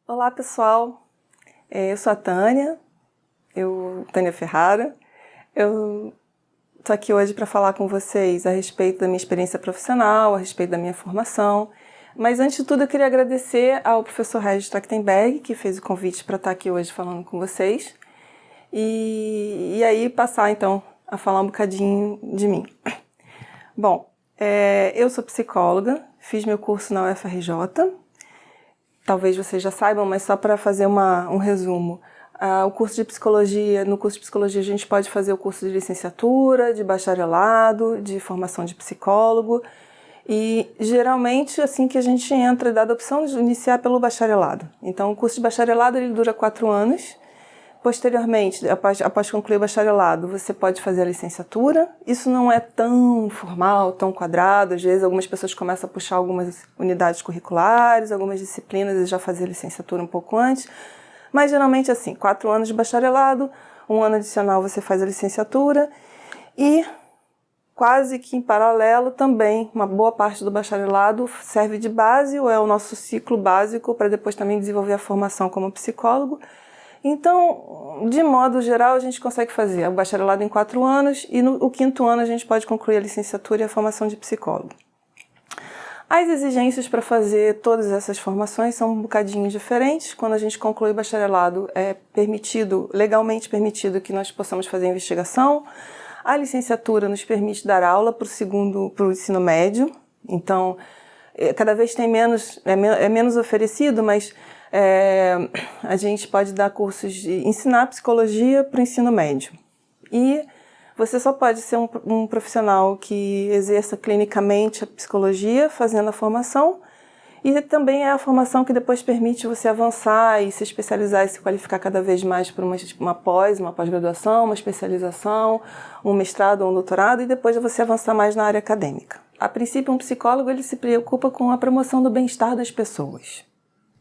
Olá pessoal, eu sou a Tânia Ferrara. Eu estou aqui hoje para falar com vocês a respeito da minha experiência profissional, a respeito da minha formação. Mas antes de tudo eu queria agradecer ao professor Regis Trachtenberg, que fez o convite para estar aqui hoje falando com vocês. E aí passar então a falar um bocadinho de mim. Bom, eu sou psicóloga, fiz meu curso na UFRJ. Talvez vocês já saibam, mas só para fazer um resumo. O curso de psicologia, no curso de psicologia a gente pode fazer o curso de licenciatura, de bacharelado, de formação de psicólogo. E geralmente assim que a gente entra, é dada a opção de iniciar pelo bacharelado. Então o curso de bacharelado ele dura 4 anos. Posteriormente, após concluir o bacharelado, você pode fazer a licenciatura. Isso não é tão formal, tão quadrado. Às vezes algumas pessoas começam a puxar algumas unidades curriculares, algumas disciplinas e já fazer a licenciatura um pouco antes. Mas geralmente assim, 4 anos de bacharelado, 1 ano adicional você faz a licenciatura e quase que em paralelo também uma boa parte do bacharelado serve de base ou é o nosso ciclo básico para depois também desenvolver a formação como psicólogo. Então, de modo geral, a gente consegue fazer o bacharelado em 4 anos e no 5º ano a gente pode concluir a licenciatura e a formação de psicólogo. As exigências para fazer todas essas formações são um bocadinho diferentes. Quando a gente conclui o bacharelado, é permitido, legalmente permitido, que nós possamos fazer investigação. A licenciatura nos permite dar aula para o ensino médio. Então, cada vez tem menos, é menos oferecido, mas a gente pode dar cursos de ensinar psicologia para o ensino médio. E você só pode ser um profissional que exerça clinicamente a psicologia fazendo a formação e também é a formação que depois permite você avançar e se especializar e se qualificar cada vez mais por uma pós-graduação, uma especialização, um mestrado ou um doutorado e depois você avançar mais na área acadêmica. A princípio, um psicólogo ele se preocupa com a promoção do bem-estar das pessoas.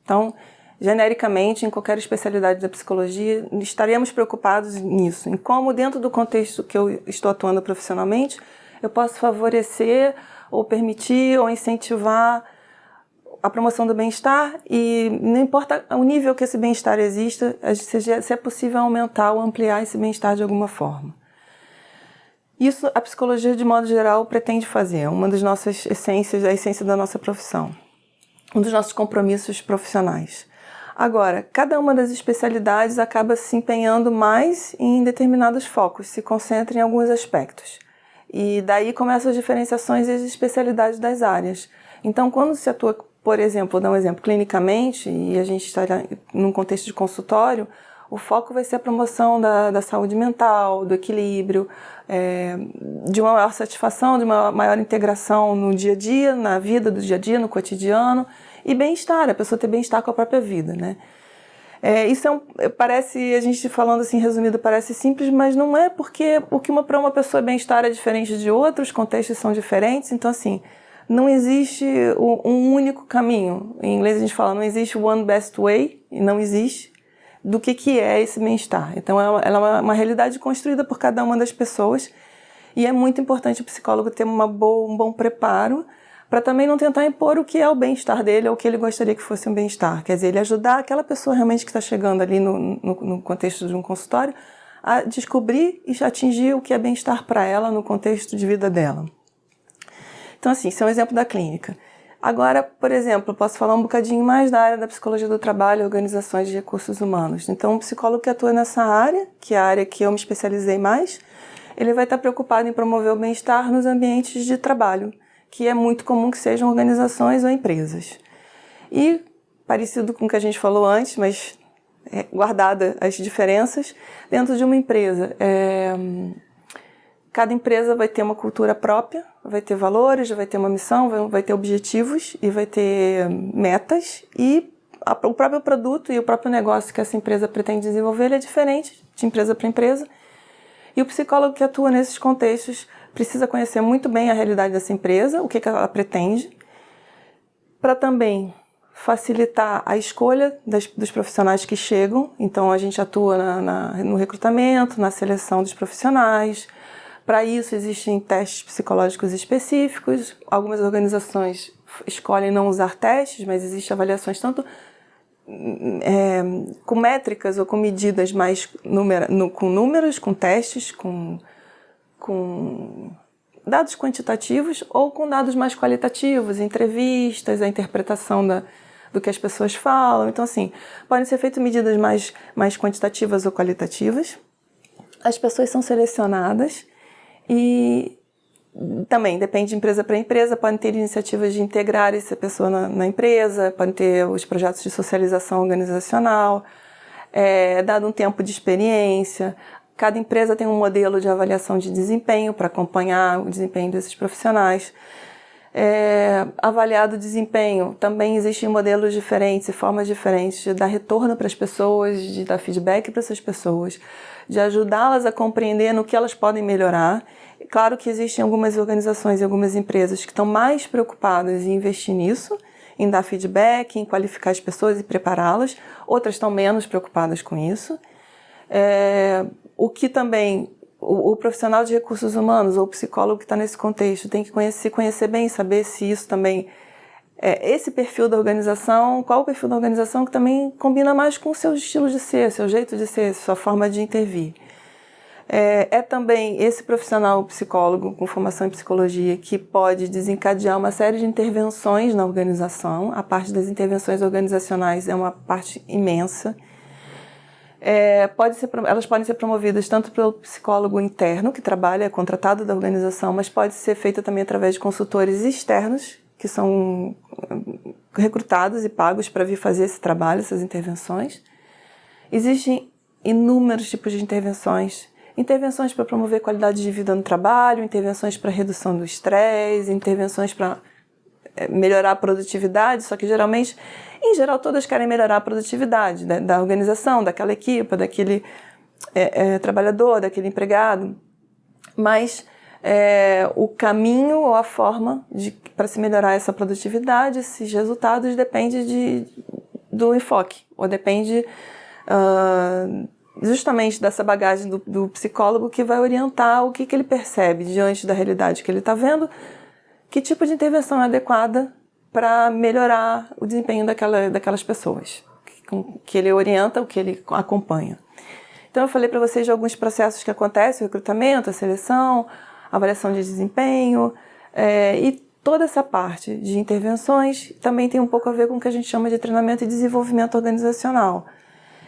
Então, genericamente, em qualquer especialidade da psicologia, estaríamos preocupados nisso, em como, dentro do contexto que eu estou atuando profissionalmente, eu posso favorecer ou permitir ou incentivar a promoção do bem-estar e não importa o nível que esse bem-estar exista, se é possível aumentar ou ampliar esse bem-estar de alguma forma. Isso a psicologia, de modo geral, pretende fazer, é uma das nossas essências, a essência da nossa profissão, um dos nossos compromissos profissionais. Agora, cada uma das especialidades acaba se empenhando mais em determinados focos, se concentra em alguns aspectos. E daí começam as diferenciações e as especialidades das áreas. Então, quando se atua, por exemplo, vou dar um exemplo, clinicamente, e a gente está num contexto de consultório, o foco vai ser a promoção da saúde mental, do equilíbrio, de uma maior satisfação, de uma maior integração no dia a dia, na vida do dia a dia, no cotidiano, e bem-estar, a pessoa ter bem-estar com a própria vida, né? Isso parece, a gente falando assim resumido, parece simples, mas não é porque para uma pessoa bem-estar é diferente de outra, os contextos são diferentes, então assim, não existe um único caminho. Em inglês a gente fala, não existe one best way, e não existe, do que é esse bem-estar. Então ela é uma realidade construída por cada uma das pessoas e é muito importante o psicólogo ter um bom preparo para também não tentar impor o que é o bem-estar dele ou o que ele gostaria que fosse um bem-estar. Quer dizer, ele ajudar aquela pessoa realmente que está chegando ali no contexto de um consultório a descobrir e atingir o que é bem-estar para ela no contexto de vida dela. Então, assim, isso é um exemplo da clínica. Agora, por exemplo, eu posso falar um bocadinho mais da área da psicologia do trabalho e organizações de recursos humanos. Então, um psicólogo que atua nessa área, que é a área que eu me especializei mais, ele vai estar preocupado em promover o bem-estar nos ambientes de trabalho, que é muito comum que sejam organizações ou empresas. E, parecido com o que a gente falou antes, mas guardada as diferenças, dentro de uma empresa, cada empresa vai ter uma cultura própria, vai ter valores, vai ter uma missão, vai ter objetivos e vai ter metas e o próprio produto e o próprio negócio que essa empresa pretende desenvolver ele é diferente de empresa para empresa. E o psicólogo que atua nesses contextos precisa conhecer muito bem a realidade dessa empresa, o que ela pretende, para também facilitar a escolha dos profissionais que chegam. Então a gente atua no recrutamento, na seleção dos profissionais. Para isso existem testes psicológicos específicos. Algumas organizações escolhem não usar testes, mas existem avaliações tanto com métricas ou com medidas mais com números, com testes, com dados quantitativos ou com dados mais qualitativos, entrevistas, a interpretação do que as pessoas falam. Então, assim, podem ser feitas medidas mais quantitativas ou qualitativas. As pessoas são selecionadas e também depende de empresa para empresa, podem ter iniciativas de integrar essa pessoa na empresa, podem ter os projetos de socialização organizacional, dado um tempo de experiência. Cada empresa tem um modelo de avaliação de desempenho para acompanhar o desempenho desses profissionais. Avaliado o desempenho, também existem modelos diferentes e formas diferentes de dar retorno para as pessoas, de dar feedback para essas pessoas, de ajudá-las a compreender no que elas podem melhorar. Claro que existem algumas organizações e algumas empresas que estão mais preocupadas em investir nisso, em dar feedback, em qualificar as pessoas e prepará-las. Outras estão menos preocupadas com isso. O que também o profissional de recursos humanos ou o psicólogo que está nesse contexto tem que conhecer bem, saber se isso também esse perfil da organização, qual o perfil da organização que também combina mais com o seu estilo de ser, seu jeito de ser, sua forma de intervir. Também esse profissional psicólogo com formação em psicologia que pode desencadear uma série de intervenções na organização. A parte das intervenções organizacionais é uma parte imensa. Elas podem ser promovidas tanto pelo psicólogo interno, que trabalha, é contratado da organização, mas pode ser feita também através de consultores externos, que são recrutados e pagos para vir fazer esse trabalho, essas intervenções. Existem inúmeros tipos de intervenções. Intervenções para promover qualidade de vida no trabalho, intervenções para redução do estresse, intervenções para melhorar a produtividade, só que em geral, todas querem melhorar a produtividade da organização, daquela equipe, daquele trabalhador, daquele empregado. Mas o caminho ou a forma para se melhorar essa produtividade, esses resultados, depende do enfoque, ou depende justamente dessa bagagem do psicólogo que vai orientar o que ele percebe diante da realidade que ele está vendo, que tipo de intervenção é adequada para melhorar o desempenho daquelas pessoas, que ele orienta, o que ele acompanha. Então eu falei para vocês de alguns processos que acontecem, o recrutamento, a seleção, a avaliação de desempenho, e toda essa parte de intervenções também tem um pouco a ver com o que a gente chama de treinamento e desenvolvimento organizacional.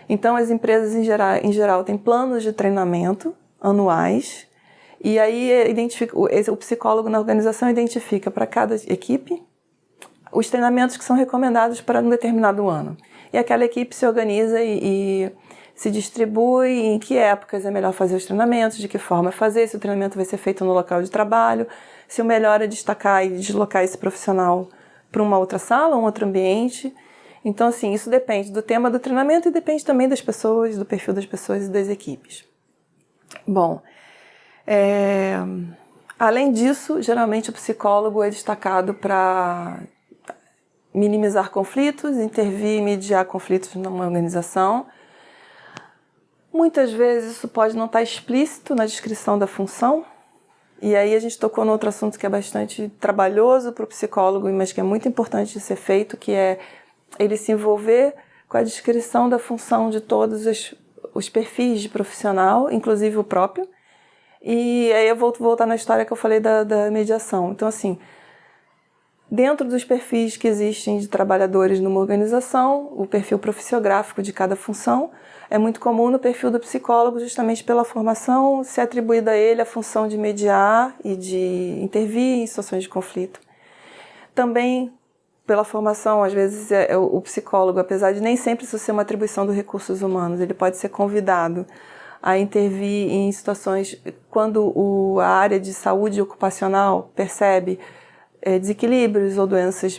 Então as empresas em geral têm planos de treinamento anuais, e aí o psicólogo na organização identifica para cada equipe os treinamentos que são recomendados para um determinado ano. E aquela equipe se organiza e se distribui em que épocas é melhor fazer os treinamentos, de que forma fazer, se o treinamento vai ser feito no local de trabalho, se o melhor é destacar e deslocar esse profissional para uma outra sala, um outro ambiente. Então, assim, isso depende do tema do treinamento e depende também das pessoas, do perfil das pessoas e das equipes. Bom, além disso, geralmente o psicólogo é destacado para minimizar conflitos, intervir e mediar conflitos numa organização. Muitas vezes isso pode não estar explícito na descrição da função, e aí a gente tocou no outro assunto que é bastante trabalhoso para o psicólogo, mas que é muito importante de ser feito, que é ele se envolver com a descrição da função de todos os perfis de profissional, inclusive o próprio. E aí eu vou voltar na história que eu falei da mediação. Então, assim, dentro dos perfis que existem de trabalhadores numa organização, o perfil profissiográfico de cada função, é muito comum no perfil do psicólogo, justamente pela formação, ser atribuída a ele a função de mediar e de intervir em situações de conflito. Também, pela formação, às vezes o psicólogo, apesar de nem sempre isso ser uma atribuição dos recursos humanos, ele pode ser convidado a intervir em situações quando a área de saúde ocupacional percebe desequilíbrios ou doenças,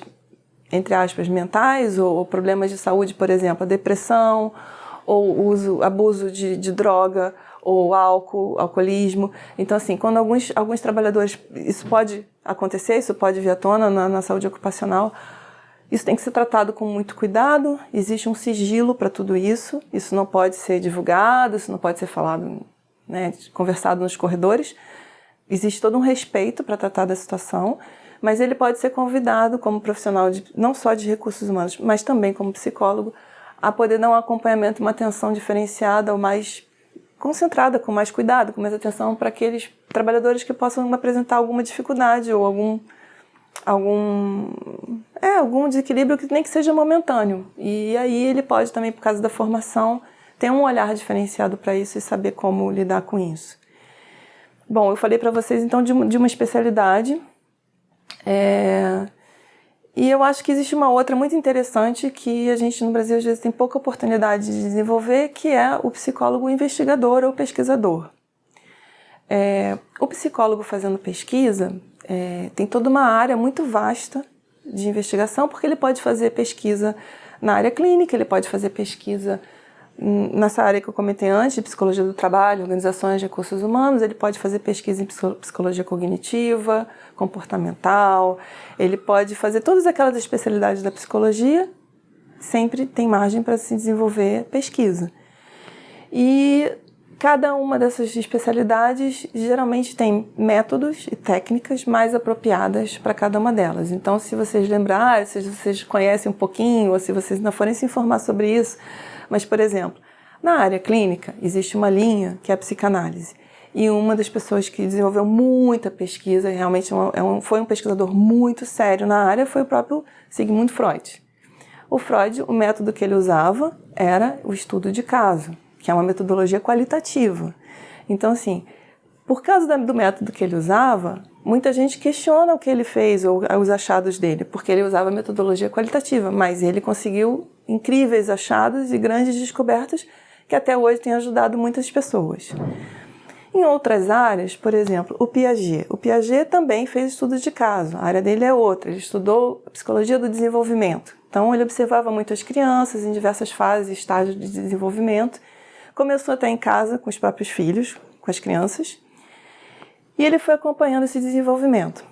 entre aspas, mentais, ou problemas de saúde, por exemplo, a depressão, ou abuso de droga, ou alcoolismo. Então, assim, quando alguns trabalhadores, isso pode acontecer, isso pode vir à tona na saúde ocupacional, isso tem que ser tratado com muito cuidado, existe um sigilo para tudo isso não pode ser divulgado, isso não pode ser falado, conversado nos corredores. Existe todo um respeito para tratar da situação, mas ele pode ser convidado como profissional não só de recursos humanos, mas também como psicólogo, a poder dar um acompanhamento, uma atenção diferenciada ou mais concentrada, com mais cuidado, com mais atenção para aqueles trabalhadores que possam apresentar alguma dificuldade ou algum desequilíbrio que nem que seja momentâneo. E aí ele pode também, por causa da formação, ter um olhar diferenciado para isso e saber como lidar com isso. Bom, eu falei para vocês então de uma especialidade, e eu acho que existe uma outra muito interessante que a gente no Brasil às vezes tem pouca oportunidade de desenvolver, que é o psicólogo investigador ou pesquisador. O psicólogo fazendo pesquisa tem toda uma área muito vasta de investigação, porque ele pode fazer pesquisa na área clínica, ele pode fazer pesquisa nessa área que eu comentei antes, de psicologia do trabalho, organizações de recursos humanos, ele pode fazer pesquisa em psicologia cognitiva, comportamental, ele pode fazer todas aquelas especialidades da psicologia, sempre tem margem para se desenvolver pesquisa. E cada uma dessas especialidades geralmente tem métodos e técnicas mais apropriadas para cada uma delas. Então, se vocês lembrarem, se vocês conhecem um pouquinho, ou se vocês não forem se informar sobre isso, mas, por exemplo, na área clínica existe uma linha que é a psicanálise. E uma das pessoas que desenvolveu muita pesquisa, realmente foi um pesquisador muito sério na área, foi o próprio Sigmund Freud. O Freud, o método que ele usava era o estudo de caso, que é uma metodologia qualitativa. Então, assim, por causa do método que ele usava, muita gente questiona o que ele fez ou os achados dele, porque ele usava metodologia qualitativa, mas ele conseguiu incríveis achados e grandes descobertas que até hoje têm ajudado muitas pessoas. Em outras áreas, por exemplo, o Piaget. O Piaget também fez estudos de caso, a área dele é outra, ele estudou a psicologia do desenvolvimento. Então, ele observava muito as crianças em diversas fases e estágios de desenvolvimento. Começou até em casa com os próprios filhos, com as crianças, e ele foi acompanhando esse desenvolvimento.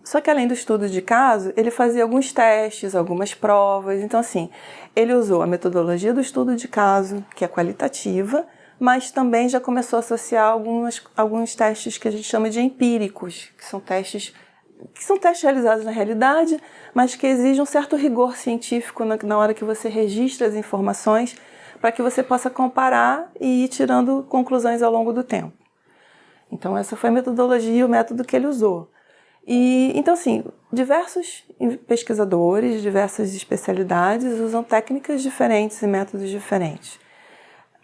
Só que além do estudo de caso, ele fazia alguns testes, algumas provas. Então, assim, ele usou a metodologia do estudo de caso, que é qualitativa, mas também já começou a associar alguns testes que a gente chama de empíricos, que são testes realizados na realidade, mas que exigem um certo rigor científico na hora que você registra as informações, para que você possa comparar e ir tirando conclusões ao longo do tempo. Então, essa foi a metodologia e o método que ele usou. Então, assim, diversos pesquisadores, diversas especialidades usam técnicas diferentes e métodos diferentes.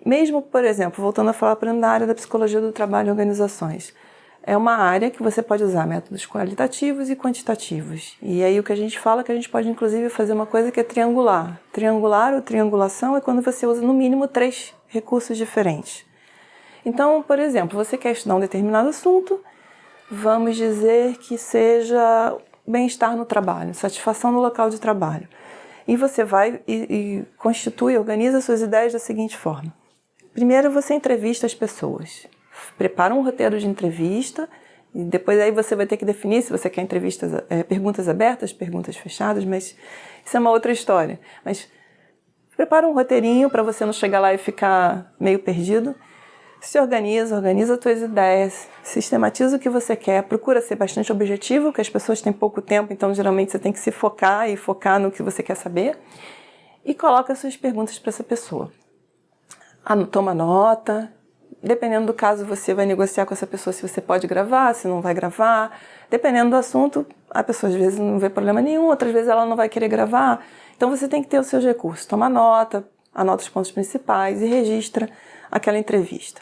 Mesmo, por exemplo, voltando a falar na área da psicologia do trabalho e organizações, é uma área que você pode usar métodos qualitativos e quantitativos. E aí o que a gente fala é que a gente pode, inclusive, fazer uma coisa que é triangular. Triangular ou triangulação é quando você usa, no mínimo, 3 recursos diferentes. Então, por exemplo, você quer estudar um determinado assunto, vamos dizer que seja bem-estar no trabalho, satisfação no local de trabalho. E você vai e constitui, organiza suas ideias da seguinte forma. Primeiro, você entrevista as pessoas. Prepara um roteiro de entrevista e depois aí você vai ter que definir se você quer perguntas abertas, perguntas fechadas, mas isso é uma outra história. Mas prepara um roteirinho para você não chegar lá e ficar meio perdido. Se organiza as tuas ideias, sistematiza o que você quer, procura ser bastante objetivo, porque as pessoas têm pouco tempo, então geralmente você tem que se focar e focar no que você quer saber, e coloca as suas perguntas para essa pessoa. Toma nota, dependendo do caso você vai negociar com essa pessoa se você pode gravar, se não vai gravar, dependendo do assunto, a pessoa às vezes não vê problema nenhum, outras vezes ela não vai querer gravar, então você tem que ter os seus recursos, toma nota, anota os pontos principais e registra aquela entrevista.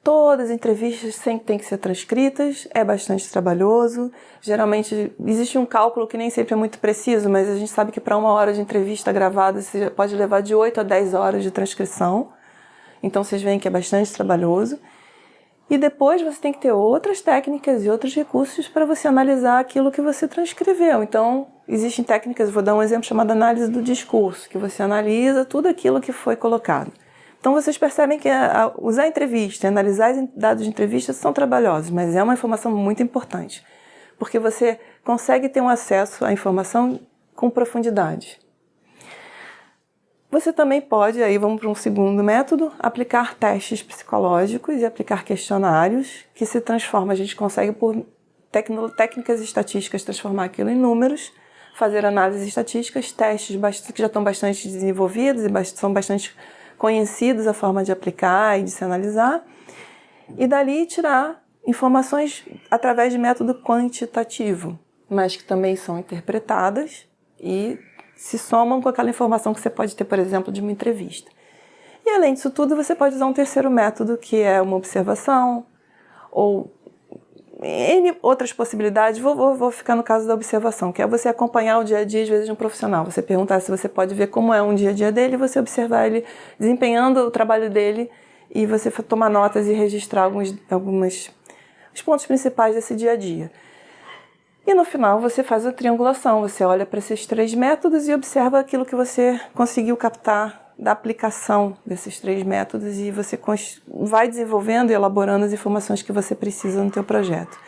Todas as entrevistas sempre têm que ser transcritas, é bastante trabalhoso. Geralmente existe um cálculo que nem sempre é muito preciso, mas a gente sabe que para 1 hora de entrevista gravada você pode levar de 8 a 10 horas de transcrição. Então vocês veem que é bastante trabalhoso. E depois você tem que ter outras técnicas e outros recursos para você analisar aquilo que você transcreveu. Então existem técnicas, vou dar um exemplo chamado análise do discurso, que você analisa tudo aquilo que foi colocado. Então, vocês percebem que usar entrevista, analisar dados de entrevista são trabalhosos, mas é uma informação muito importante, porque você consegue ter um acesso à informação com profundidade. Você também pode, aí vamos para um segundo método, aplicar testes psicológicos e aplicar questionários, que se transforma, a gente consegue por técnicas estatísticas transformar aquilo em números, fazer análises estatísticas, testes que já estão bastante desenvolvidos e são bastante conhecidos a forma de aplicar e de se analisar, e dali tirar informações através de método quantitativo, mas que também são interpretadas e se somam com aquela informação que você pode ter, por exemplo, de uma entrevista. E além disso tudo, você pode usar um terceiro método, que é uma observação, ou N outras possibilidades. Vou ficar no caso da observação, que é você acompanhar o dia a dia, às vezes, de um profissional. Você perguntar se você pode ver como é um dia a dia dele, você observar ele desempenhando o trabalho dele e você tomar notas e registrar os pontos principais desse dia a dia. E no final você faz a triangulação, você olha para esses 3 métodos e observa aquilo que você conseguiu captar da aplicação desses 3 métodos e você vai desenvolvendo e elaborando as informações que você precisa no teu projeto.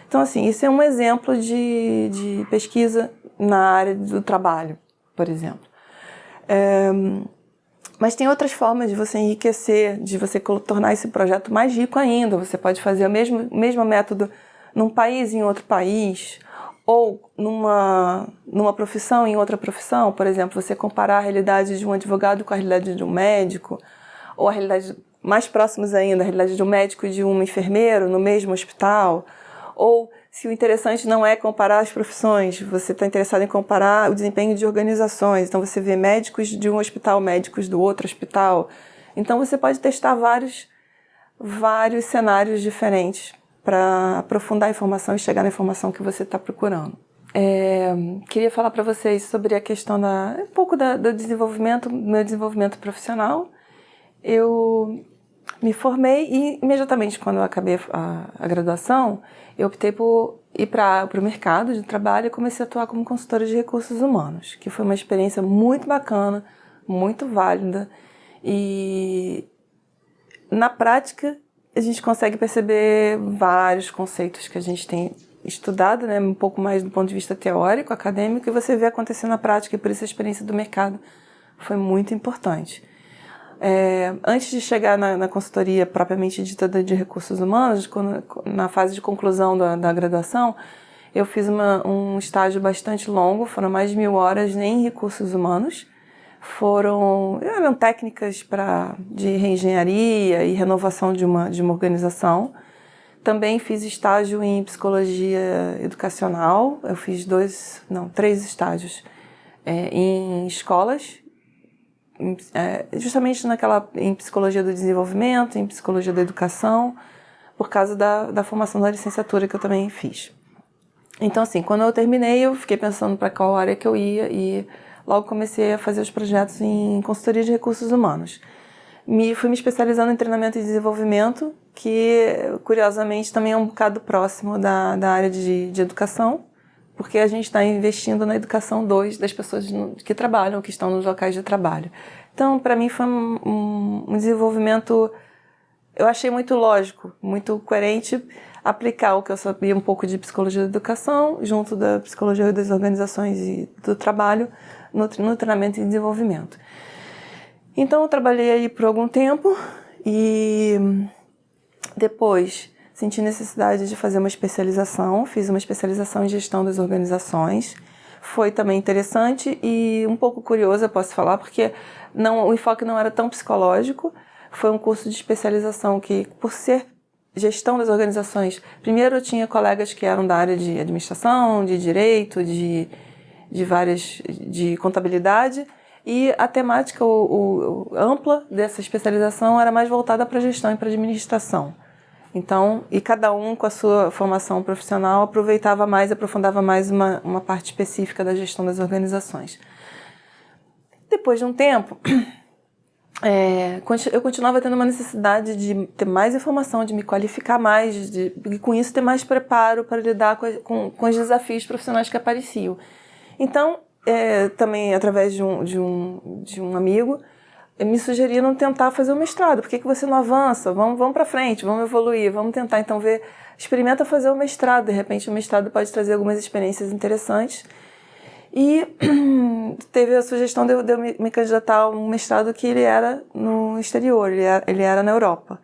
Então, assim, isso é um exemplo de pesquisa na área do trabalho, por exemplo. Mas tem outras formas de você enriquecer, de você tornar esse projeto mais rico ainda. Você pode fazer o mesmo método num país e em outro país, ou numa profissão em outra profissão. Por exemplo, você comparar a realidade de um advogado com a realidade de um médico, ou a realidade mais próximos ainda, a realidade de um médico e de um enfermeiro no mesmo hospital. Ou, se o interessante não é comparar as profissões, você está interessado em comparar o desempenho de organizações. Então, você vê médicos de um hospital, médicos do outro hospital. Então, você pode testar vários cenários diferentes para aprofundar a informação e chegar na informação que você está procurando. Queria falar para vocês sobre a questão um pouco do desenvolvimento, meu desenvolvimento profissional. Eu me formei e imediatamente quando eu acabei a graduação, eu optei por ir para o mercado de trabalho e comecei a atuar como consultora de recursos humanos, que foi uma experiência muito bacana, muito válida, e na prática a gente consegue perceber vários conceitos que a gente tem estudado, né, um pouco mais do ponto de vista teórico, acadêmico, e você vê acontecer na prática, e por isso a experiência do mercado foi muito importante. Antes de chegar na consultoria propriamente dita de recursos humanos, na fase de conclusão da graduação, eu fiz um estágio bastante longo, foram mais de 1.000 horas em recursos humanos. Eram técnicas de reengenharia e renovação de uma organização. Também fiz estágio em psicologia educacional. Eu fiz 3 estágios em escolas, justamente em psicologia do desenvolvimento, em psicologia da educação, por causa da formação da licenciatura que eu também fiz. Então, assim, quando eu terminei, eu fiquei pensando para qual área que eu ia e logo comecei a fazer os projetos em consultoria de recursos humanos. Fui me especializando em treinamento e desenvolvimento, que, curiosamente, também é um bocado próximo da área de educação, porque a gente está investindo na educação das pessoas que trabalham, que estão nos locais de trabalho. Então, para mim, foi um desenvolvimento, eu achei muito lógico, muito coerente, aplicar o que eu sabia um pouco de psicologia da educação, junto da psicologia das organizações e do trabalho, no treinamento e desenvolvimento. Então, eu trabalhei aí por algum tempo e depois senti necessidade de fazer uma especialização. Fiz uma especialização em gestão das organizações. Foi também interessante e um pouco curiosa, posso falar, porque o enfoque não era tão psicológico. Foi um curso de especialização que, por ser gestão das organizações, primeiro eu tinha colegas que eram da área de administração, de direito, de contabilidade, e a temática ampla dessa especialização era mais voltada para gestão e para administração. Então, e cada um com a sua formação profissional aproveitava mais, aprofundava mais uma parte específica da gestão das organizações. Depois de um tempo, eu continuava tendo uma necessidade de ter mais informação, de me qualificar mais, e com isso ter mais preparo para lidar com os desafios profissionais que apareciam. Então, também através de um amigo, me sugeriram tentar fazer o mestrado. Por que você não avança? Vamos para frente, vamos evoluir, vamos tentar então experimenta fazer o mestrado. De repente o mestrado pode trazer algumas experiências interessantes. E teve a sugestão de eu me candidatar a um mestrado que ele era no exterior, ele era na Europa.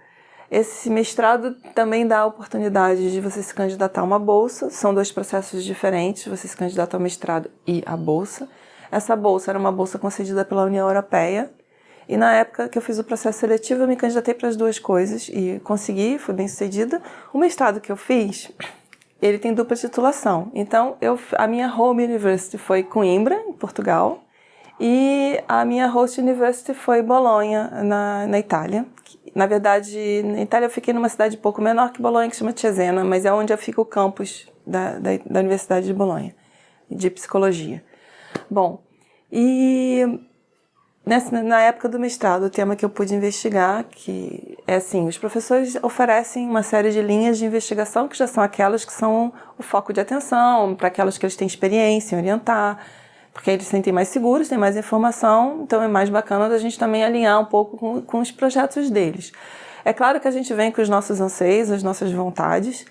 Esse mestrado também dá a oportunidade de você se candidatar a uma bolsa. São 2 processos diferentes, você se candidata ao mestrado e à bolsa. Essa bolsa era uma bolsa concedida pela União Europeia. E na época que eu fiz o processo seletivo, eu me candidatei para as 2 coisas e consegui, fui bem sucedida. O mestrado que eu fiz, ele tem dupla titulação. Então, a minha home university foi Coimbra, em Portugal, e a minha host university foi Bolonha, na Itália. Na verdade, na Itália eu fiquei numa cidade um pouco menor que Bolonha, que se chama Cesena, mas é onde fica o campus da Universidade de Bolonha, de psicologia. Bom, e na época do mestrado, o tema que eu pude investigar, que é assim, os professores oferecem uma série de linhas de investigação que já são aquelas que são o foco de atenção, para aquelas que eles têm experiência em orientar, porque eles se sentem mais seguros, têm mais informação, então é mais bacana da gente também alinhar um pouco com os projetos deles. É claro que a gente vem com os nossos anseios, as nossas vontades,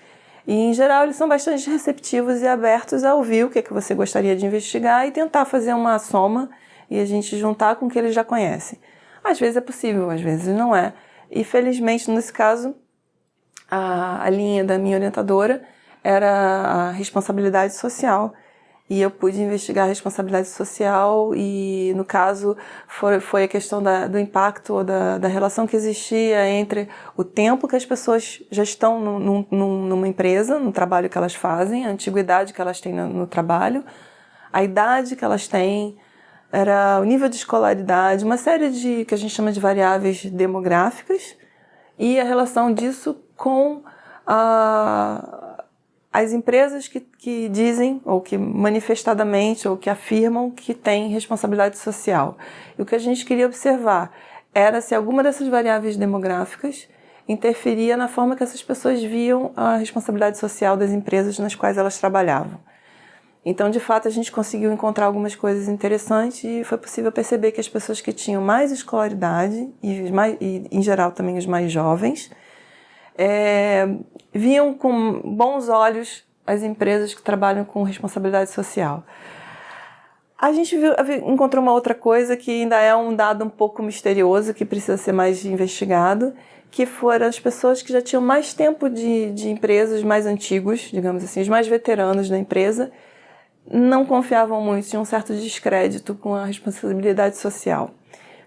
e em geral eles são bastante receptivos e abertos a ouvir o que é que você gostaria de investigar e tentar fazer uma soma e a gente juntar com o que eles já conhecem. Às vezes é possível, às vezes não é. E felizmente, nesse caso, a linha da minha orientadora era a responsabilidade social. E eu pude investigar a responsabilidade social e, no caso, foi a questão do impacto ou da relação que existia entre o tempo que as pessoas já estão numa empresa, no trabalho que elas fazem, a antiguidade que elas têm no trabalho, a idade que elas têm, era o nível de escolaridade, uma série de, que a gente chama de variáveis demográficas, e a relação disso com as empresas que dizem, ou que manifestadamente, ou que afirmam que têm responsabilidade social. E o que a gente queria observar era se alguma dessas variáveis demográficas interferia na forma que essas pessoas viam a responsabilidade social das empresas nas quais elas trabalhavam. Então, de fato, a gente conseguiu encontrar algumas coisas interessantes e foi possível perceber que as pessoas que tinham mais escolaridade, e em geral também os mais jovens, viam com bons olhos as empresas que trabalham com responsabilidade social. A gente encontrou uma outra coisa que ainda é um dado um pouco misterioso, que precisa ser mais investigado, que foram as pessoas que já tinham mais tempo de empresas, mais antigos, digamos assim, os mais veteranos da empresa, não confiavam muito, tinham um certo descrédito com a responsabilidade social.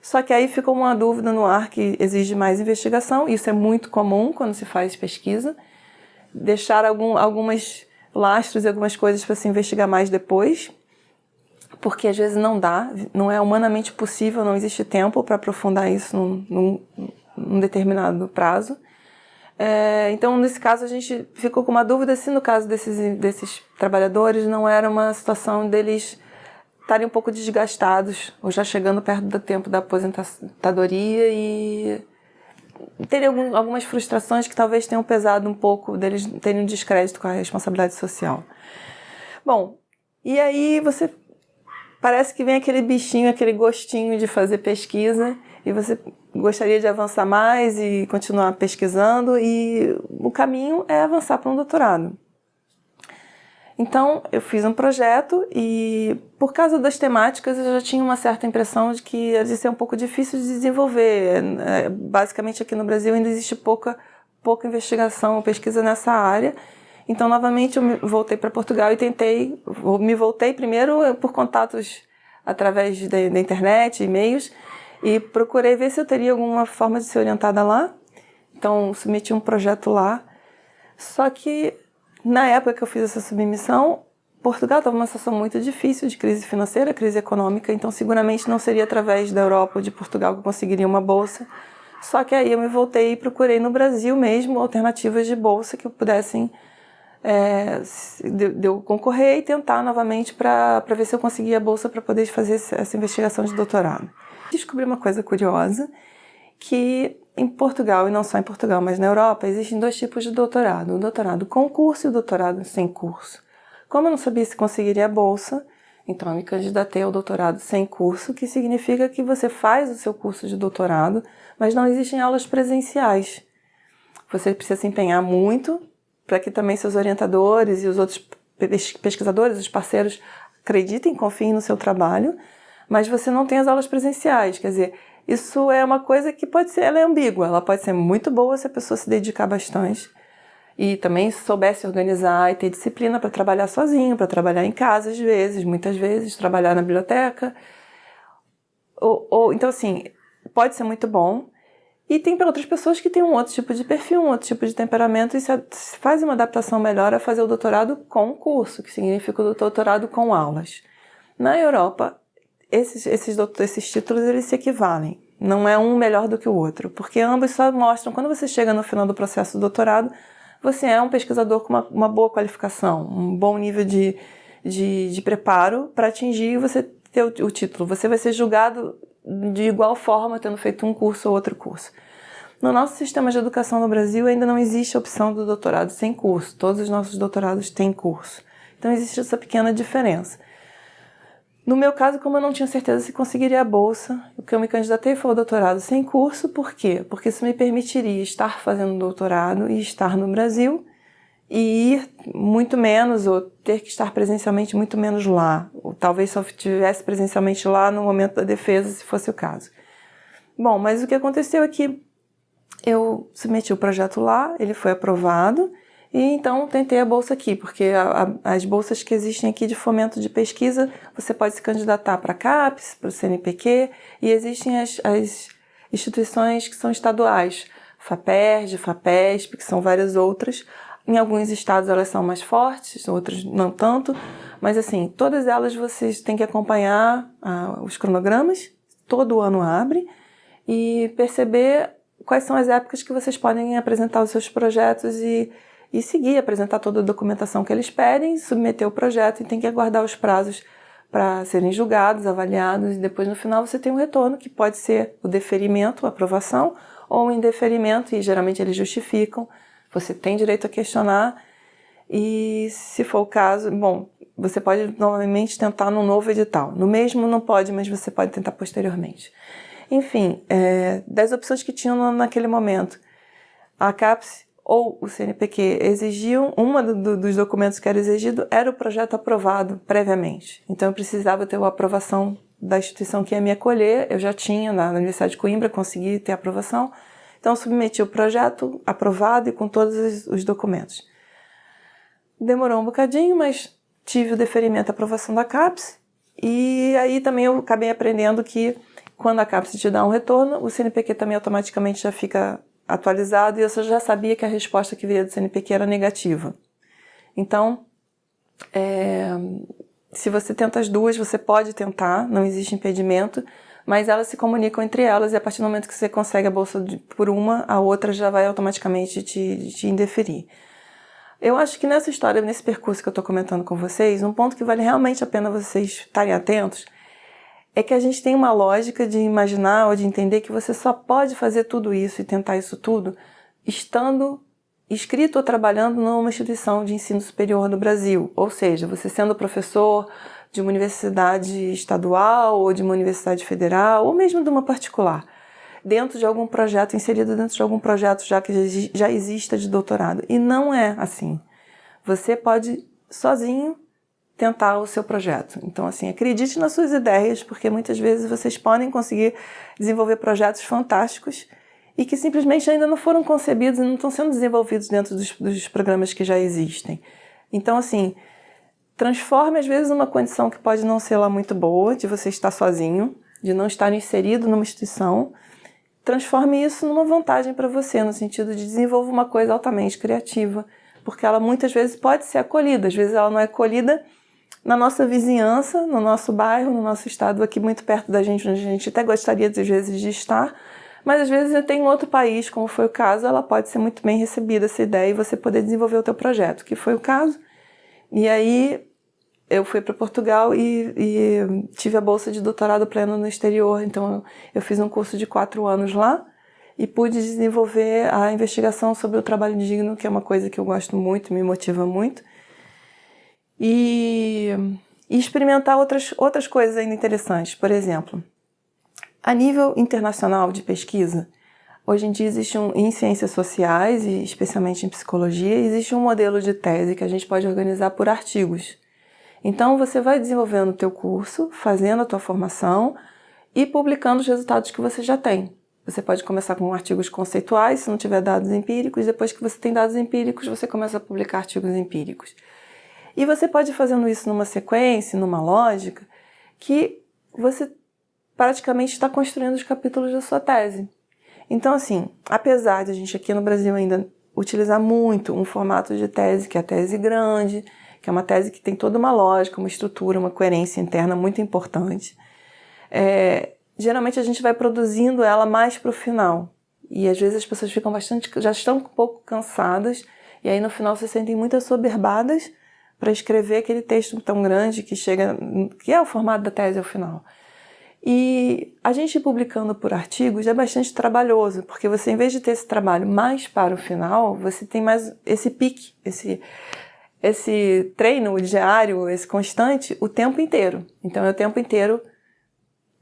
Só que aí ficou uma dúvida no ar que exige mais investigação, isso é muito comum quando se faz pesquisa, deixar algumas lastros e algumas coisas para se investigar mais depois, porque às vezes não dá, não é humanamente possível, não existe tempo para aprofundar isso num determinado prazo. Então, nesse caso, a gente ficou com uma dúvida se no caso desses trabalhadores não era uma situação deles estarem um pouco desgastados ou já chegando perto do tempo da aposentadoria e terem algumas frustrações que talvez tenham pesado um pouco deles terem um descrédito com a responsabilidade social. Bom, e aí parece que vem aquele bichinho, aquele gostinho de fazer pesquisa e você gostaria de avançar mais e continuar pesquisando e o caminho é avançar para um doutorado. Então, eu fiz um projeto e, por causa das temáticas, eu já tinha uma certa impressão de que ia ser um pouco difícil de desenvolver. Basicamente, aqui no Brasil ainda existe pouca investigação ou pesquisa nessa área. Então, novamente, eu voltei para Portugal e me voltei primeiro por contatos através da internet, e-mails, e procurei ver se eu teria alguma forma de ser orientada lá. Então, submeti um projeto lá. Só que, na época que eu fiz essa submissão, Portugal estava numa situação muito difícil de crise financeira, crise econômica, então seguramente não seria através da Europa ou de Portugal que eu conseguiria uma bolsa. Só que aí eu me voltei e procurei no Brasil mesmo alternativas de bolsa que pudessem de eu concorrer e tentar novamente para ver se eu conseguia a bolsa para poder fazer essa investigação de doutorado. Descobri uma coisa curiosa, que em Portugal, e não só em Portugal, mas na Europa, existem 2 tipos de doutorado. O doutorado com curso e o doutorado sem curso. Como eu não sabia se conseguiria a bolsa, então eu me candidatei ao doutorado sem curso, que significa que você faz o seu curso de doutorado, mas não existem aulas presenciais. Você precisa se empenhar muito para que também seus orientadores e os outros pesquisadores, os parceiros, acreditem, confiem no seu trabalho, mas você não tem as aulas presenciais, quer dizer, Isso é uma coisa que pode ser, ela é ambígua, ela pode ser muito boa se a pessoa se dedicar bastante e também soubesse organizar e ter disciplina para trabalhar sozinho, para trabalhar em casa às vezes, muitas vezes, trabalhar na biblioteca. Então assim, pode ser muito bom. E tem para outras pessoas que têm um outro tipo de perfil, um outro tipo de temperamento e se faz uma adaptação melhor a fazer o doutorado com curso, que significa o doutorado com aulas. Na Europa, esses títulos eles se equivalem. Não é um melhor do que o outro, porque ambos só mostram, quando você chega no final do processo do doutorado, você é um pesquisador com uma boa qualificação, um bom nível de preparo para atingir você ter o título. Você vai ser julgado de igual forma, tendo feito um curso ou outro curso. No nosso sistema de educação no Brasil ainda não existe a opção do doutorado sem curso. Todos os nossos doutorados têm curso. Então existe essa pequena diferença. No meu caso, como eu não tinha certeza se conseguiria a bolsa, o que eu me candidatei foi o doutorado sem curso. Por quê? Porque isso me permitiria estar fazendo doutorado e estar no Brasil e ir muito menos, ou ter que estar presencialmente muito menos lá. Ou talvez só estivesse presencialmente lá no momento da defesa, se fosse o caso. Bom, mas o que aconteceu é que eu submeti o projeto lá, ele foi aprovado, e então tentei a bolsa aqui, porque as bolsas que existem aqui de fomento de pesquisa, você pode se candidatar para a CAPES, para o CNPq, e existem as instituições que são estaduais, FAPERJ, FAPESP, que são várias outras. Em alguns estados elas são mais fortes, outros não tanto, mas assim, todas elas vocês têm que acompanhar os cronogramas, todo ano abre, e perceber quais são as épocas que vocês podem apresentar os seus projetos e seguir, apresentar toda a documentação que eles pedem, submeter o projeto e tem que aguardar os prazos para serem julgados, avaliados, e depois no final você tem um retorno, que pode ser o deferimento, a aprovação, ou o indeferimento, e geralmente eles justificam. Você tem direito a questionar e, se for o caso, bom, você pode novamente tentar num novo edital. No mesmo não pode, mas você pode tentar posteriormente. Enfim, das opções que tinham naquele momento, a CAPES ou o CNPq exigiam, dos documentos que era exigido era o projeto aprovado previamente. Então eu precisava ter a aprovação da instituição que ia me acolher, eu já tinha na Universidade de Coimbra, consegui ter a aprovação. Então, submeti o projeto aprovado e com todos os documentos. Demorou um bocadinho, mas tive o deferimento e aprovação da CAPES. E aí também eu acabei aprendendo que quando a CAPES te dá um retorno, o CNPq também automaticamente já fica atualizado e eu já sabia que a resposta que veio do CNPq era negativa. Então, se você tenta as duas, você pode tentar, não existe impedimento, mas elas se comunicam entre elas e a partir do momento que você consegue a bolsa por uma, a outra já vai automaticamente te indeferir. Eu acho que nessa história, nesse percurso que eu estou comentando com vocês, um ponto que vale realmente a pena vocês estarem atentos é que a gente tem uma lógica de imaginar ou de entender que você só pode fazer tudo isso e tentar isso tudo estando inscrito ou trabalhando numa instituição de ensino superior no Brasil. Ou seja, você sendo professor de uma universidade estadual ou de uma universidade federal ou mesmo de uma particular, dentro de algum projeto, inserido dentro de algum projeto que já exista de doutorado. E não é assim. Você pode sozinho tentar o seu projeto. Então, assim, acredite nas suas ideias, porque muitas vezes vocês podem conseguir desenvolver projetos fantásticos e que simplesmente ainda não foram concebidos e não estão sendo desenvolvidos dentro dos programas que já existem. Então, assim, transforme às vezes uma condição que pode não ser lá muito boa, de você estar sozinho, de não estar inserido numa instituição, transforme isso numa vantagem para você, no sentido de desenvolver uma coisa altamente criativa, porque ela muitas vezes pode ser acolhida, às vezes ela não é acolhida na nossa vizinhança, no nosso bairro, no nosso estado aqui muito perto da gente, onde a gente até gostaria às vezes de estar, mas às vezes tem um outro país, como foi o caso, ela pode ser muito bem recebida essa ideia e você poder desenvolver o teu projeto, que foi o caso. E aí eu fui para Portugal e tive a bolsa de doutorado pleno no exterior, então eu fiz um curso de 4 anos lá e pude desenvolver a investigação sobre o trabalho digno, que é uma coisa que eu gosto muito, me motiva muito, e experimentar outras coisas ainda interessantes. Por exemplo, a nível internacional de pesquisa, hoje em dia existe em ciências sociais, e especialmente em psicologia, existe um modelo de tese que a gente pode organizar por artigos. Então, você vai desenvolvendo o teu curso, fazendo a tua formação e publicando os resultados que você já tem. Você pode começar com artigos conceituais, se não tiver dados empíricos. Depois que você tem dados empíricos, você começa a publicar artigos empíricos. E você pode ir fazendo isso numa sequência, numa lógica, que você praticamente está construindo os capítulos da sua tese. Então, assim, apesar de a gente aqui no Brasil ainda utilizar muito um formato de tese, que é a tese grande, que é uma tese que tem toda uma lógica, uma estrutura, uma coerência interna muito importante, geralmente a gente vai produzindo ela mais para o final. E às vezes as pessoas já estão um pouco cansadas, e aí no final se sentem muito assoberbadas para escrever aquele texto tão grande que é o formato da tese ao final. E a gente publicando por artigos é bastante trabalhoso, porque você, em vez de ter esse trabalho mais para o final, você tem mais esse pique, esse treino diário, esse constante, o tempo inteiro. Então é o tempo inteiro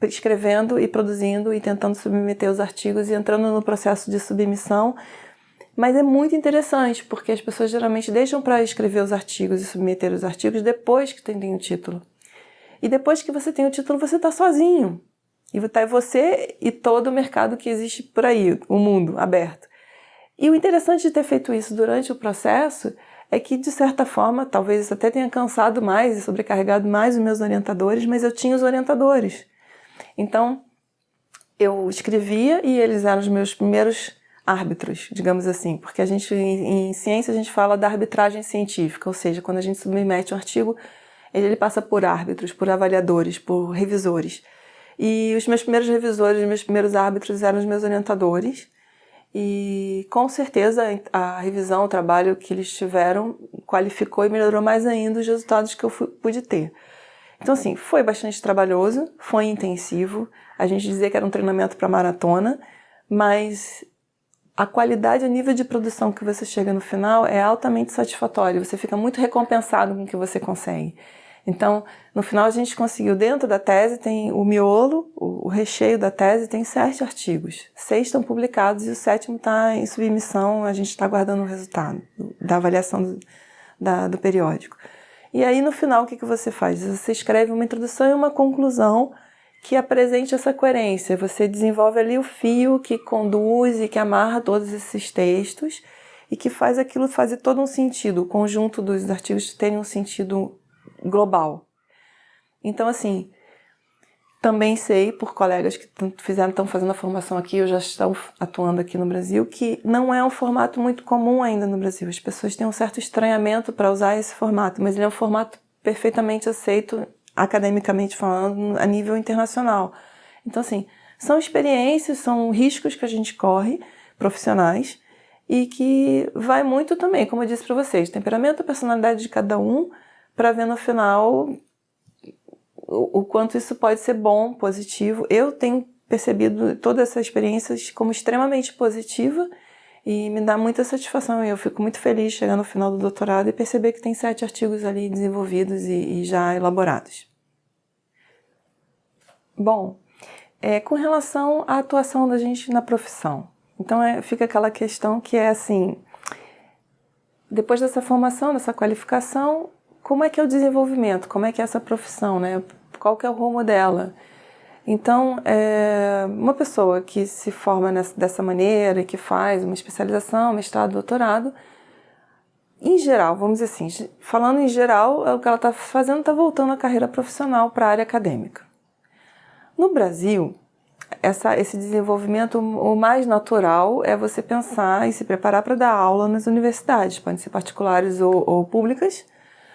escrevendo e produzindo e tentando submeter os artigos e entrando no processo de submissão. Mas é muito interessante, porque as pessoas geralmente deixam para escrever os artigos e submeter os artigos depois que tem o título. E depois que você tem o título, você está sozinho. E está você e todo o mercado que existe por aí, o mundo aberto. E o interessante de ter feito isso durante o processo é que, de certa forma, talvez até tenha cansado mais e sobrecarregado mais os meus orientadores, mas eu tinha os orientadores. Então, eu escrevia e eles eram os meus primeiros árbitros, digamos assim, porque em ciência a gente fala da arbitragem científica, ou seja, quando a gente submete um artigo, ele passa por árbitros, por avaliadores, por revisores. E os meus primeiros revisores, os meus primeiros árbitros eram os meus orientadores. E com certeza a revisão, o trabalho que eles tiveram, qualificou e melhorou mais ainda os resultados que eu pude ter. Então, assim, foi bastante trabalhoso, foi intensivo. A gente dizia que era um treinamento para maratona, mas a qualidade, o nível de produção que você chega no final é altamente satisfatório. Você fica muito recompensado com o que você consegue. Então, no final a gente conseguiu, dentro da tese, tem o miolo, o recheio da tese, tem 7 artigos. 6 estão publicados e o 7º está em submissão, a gente está aguardando o resultado da avaliação do periódico. E aí, no final, o que você faz? Você escreve uma introdução e uma conclusão que apresente essa coerência. Você desenvolve ali o fio que conduz e que amarra todos esses textos e que faz aquilo fazer todo um sentido, o conjunto dos artigos terem um sentido global. Então, assim, também sei por colegas que estão fazendo a formação aqui ou já estão atuando aqui no Brasil, que não é um formato muito comum ainda no Brasil. As pessoas têm um certo estranhamento para usar esse formato, mas ele é um formato perfeitamente aceito, academicamente falando, a nível internacional. Então, assim, são experiências, são riscos que a gente corre, profissionais, e que vai muito também, como eu disse para vocês, temperamento, personalidade de cada um, para ver no final o quanto isso pode ser bom, positivo. Eu tenho percebido toda essa experiência como extremamente positiva e me dá muita satisfação. Eu fico muito feliz de chegar no final do doutorado e perceber que tem 7 artigos ali desenvolvidos e já elaborados. Bom, com relação à atuação da gente na profissão. Então fica aquela questão que é assim, depois dessa formação, dessa qualificação, como é que é o desenvolvimento? Como é que é essa profissão, né? Qual que é o rumo dela? Então, uma pessoa que se forma dessa maneira, que faz uma especialização, mestrado, doutorado, em geral, vamos dizer assim, falando em geral, o que ela está fazendo está voltando a carreira profissional para a área acadêmica. No Brasil, esse desenvolvimento, o mais natural é você pensar e se preparar para dar aula nas universidades, podem ser particulares ou públicas,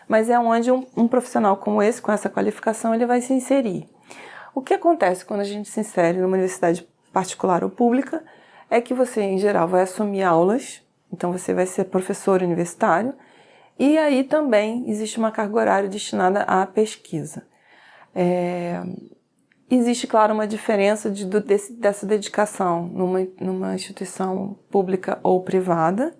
mas é onde um profissional como esse, com essa qualificação, ele vai se inserir. O que acontece quando a gente se insere numa universidade particular ou pública é que você, em geral, vai assumir aulas, então você vai ser professor universitário, e aí também existe uma carga horária destinada à pesquisa. Existe, claro, uma diferença dessa dedicação numa instituição pública ou privada,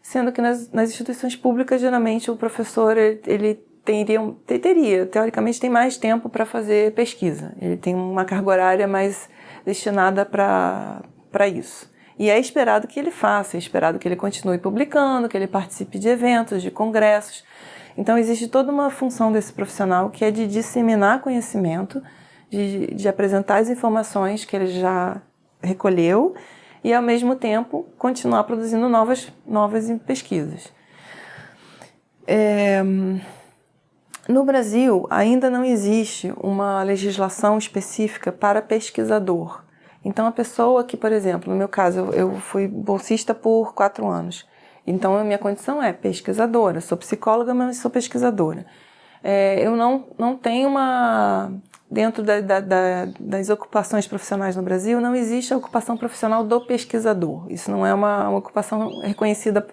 sendo que nas instituições públicas, geralmente, o professor ele teria, teoricamente, tem mais tempo para fazer pesquisa. Ele tem uma carga horária mais destinada para isso. E é esperado que ele faça, é esperado que ele continue publicando, que ele participe de eventos, de congressos. Então, existe toda uma função desse profissional que é de disseminar conhecimento, de apresentar as informações que ele já recolheu e, ao mesmo tempo, continuar produzindo novas pesquisas. No Brasil, ainda não existe uma legislação específica para pesquisador. Então, a pessoa que, por exemplo, no meu caso, eu fui bolsista por 4 anos. Então, a minha condição é pesquisadora. Sou psicóloga, mas sou pesquisadora. Eu não tenho uma... Dentro das ocupações profissionais no Brasil, não existe a ocupação profissional do pesquisador. Isso não é uma ocupação reconhecida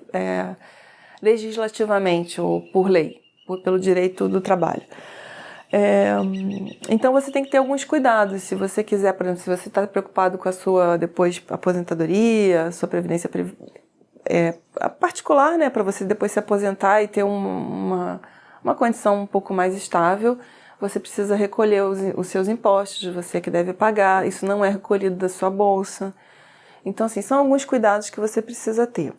legislativamente ou por lei, pelo direito do trabalho. Então você tem que ter alguns cuidados. Se você quiser, por exemplo, se você está preocupado com a sua depois aposentadoria, sua previdência particular, né, para você depois se aposentar e ter uma condição um pouco mais estável, você precisa recolher os seus impostos, você que deve pagar, isso não é recolhido da sua bolsa. Então, assim, são alguns cuidados que você precisa ter.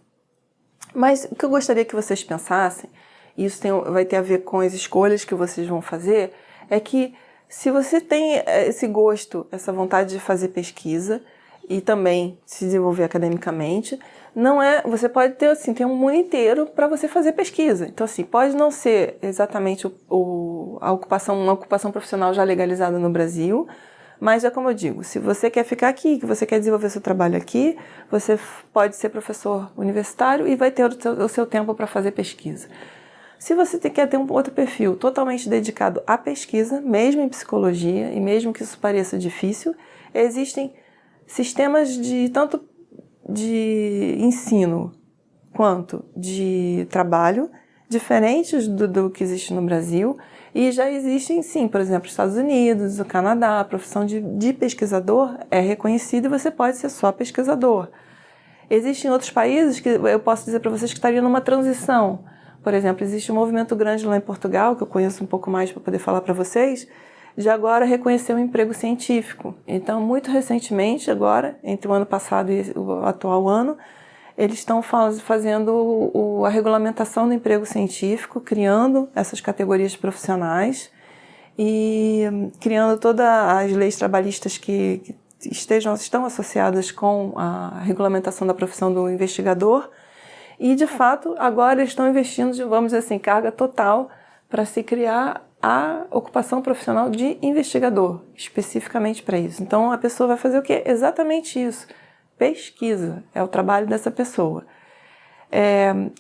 Mas o que eu gostaria que vocês pensassem, e isso vai ter a ver com as escolhas que vocês vão fazer, é que se você tem esse gosto, essa vontade de fazer pesquisa e também se desenvolver academicamente, você pode ter, assim, ter um mundo inteiro para você fazer pesquisa. Então, assim, pode não ser exatamente uma ocupação profissional já legalizada no Brasil, mas é como eu digo, se você quer ficar aqui, que você quer desenvolver seu trabalho aqui, você pode ser professor universitário e vai ter o seu tempo para fazer pesquisa. Se você quer ter um outro perfil totalmente dedicado à pesquisa, mesmo em psicologia, e mesmo que isso pareça difícil, existem sistemas tanto de ensino quanto de trabalho diferentes do que existe no Brasil, e já existem, sim, por exemplo, Estados Unidos, o Canadá, a profissão de pesquisador é reconhecida e você pode ser só pesquisador. Existem outros países que eu posso dizer para vocês que estariam numa transição. Por exemplo, existe um movimento grande lá em Portugal, que eu conheço um pouco mais para poder falar para vocês, de agora reconhecer o emprego científico. Então, muito recentemente, agora, entre o ano passado e o atual ano, eles estão fazendo a regulamentação do emprego científico, criando essas categorias profissionais e criando todas as leis trabalhistas que estão associadas com a regulamentação da profissão do investigador. E, de fato, agora eles estão investindo, vamos dizer assim, carga total para se criar a ocupação profissional de investigador, especificamente para isso. Então, a pessoa vai fazer o quê? Exatamente isso. Pesquisa é o trabalho dessa pessoa.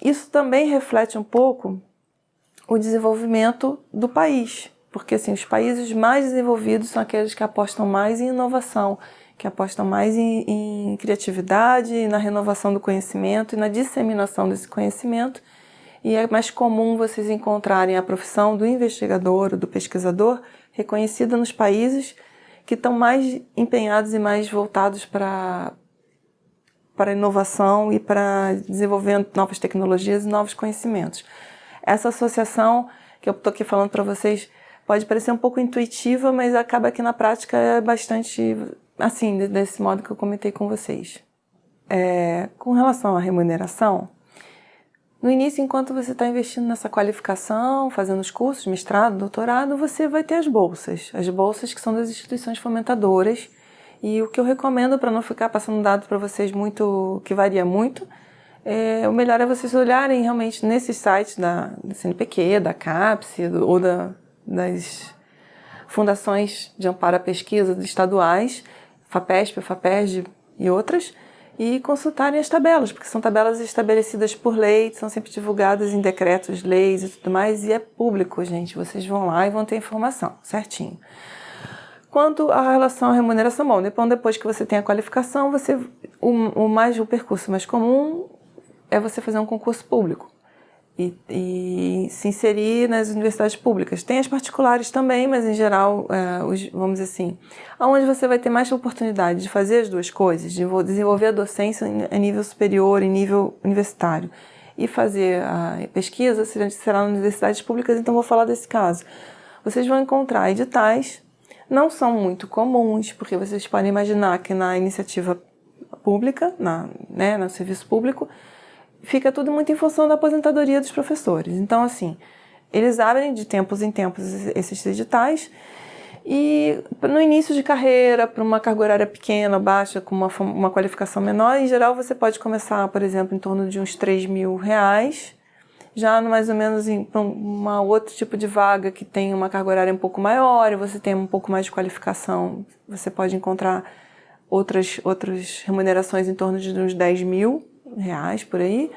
Isso também reflete um pouco o desenvolvimento do país, porque assim, os países mais desenvolvidos são aqueles que apostam mais em inovação, que apostam mais em criatividade, na renovação do conhecimento e na disseminação desse conhecimento. E é mais comum vocês encontrarem a profissão do investigador ou do pesquisador reconhecida nos países que estão mais empenhados e mais voltados para a inovação e para desenvolver novas tecnologias e novos conhecimentos. Essa associação que eu estou aqui falando para vocês pode parecer um pouco intuitiva, mas acaba que na prática é bastante assim, desse modo que eu comentei com vocês. Com relação à remuneração, no início, enquanto você está investindo nessa qualificação, fazendo os cursos, mestrado, doutorado, você vai ter as bolsas. As bolsas que são das instituições fomentadoras. E o que eu recomendo, para não ficar passando dado para vocês que varia muito, o melhor é vocês olharem realmente nesses sites da CNPq, da CAPES ou das fundações de amparo à pesquisa estaduais, FAPESP, FAPESD e outras, e consultarem as tabelas, porque são tabelas estabelecidas por lei, são sempre divulgadas em decretos, leis e tudo mais, e é público, gente. Vocês vão lá e vão ter informação, certinho. Quanto à relação à remuneração, bom, depois que você tem a qualificação, o percurso mais comum é você fazer um concurso público e se inserir nas universidades públicas. Tem as particulares também, mas em geral, vamos dizer assim, onde você vai ter mais oportunidade de fazer as duas coisas, de desenvolver a docência em nível superior, em nível universitário, e fazer a pesquisa, será nas universidades públicas, então vou falar desse caso. Vocês vão encontrar editais, não são muito comuns, porque vocês podem imaginar que na iniciativa pública, no serviço público, fica tudo muito em função da aposentadoria dos professores. Então, assim, eles abrem de tempos em tempos esses editais E no início de carreira, para uma carga horária pequena, baixa, com uma qualificação menor, em geral você pode começar, por exemplo, em torno de uns R$3.000, já mais ou menos para uma outro tipo de vaga que tem uma carga horária um pouco maior, e você tem um pouco mais de qualificação, você pode encontrar outras remunerações em torno de uns R$10.000 por aí.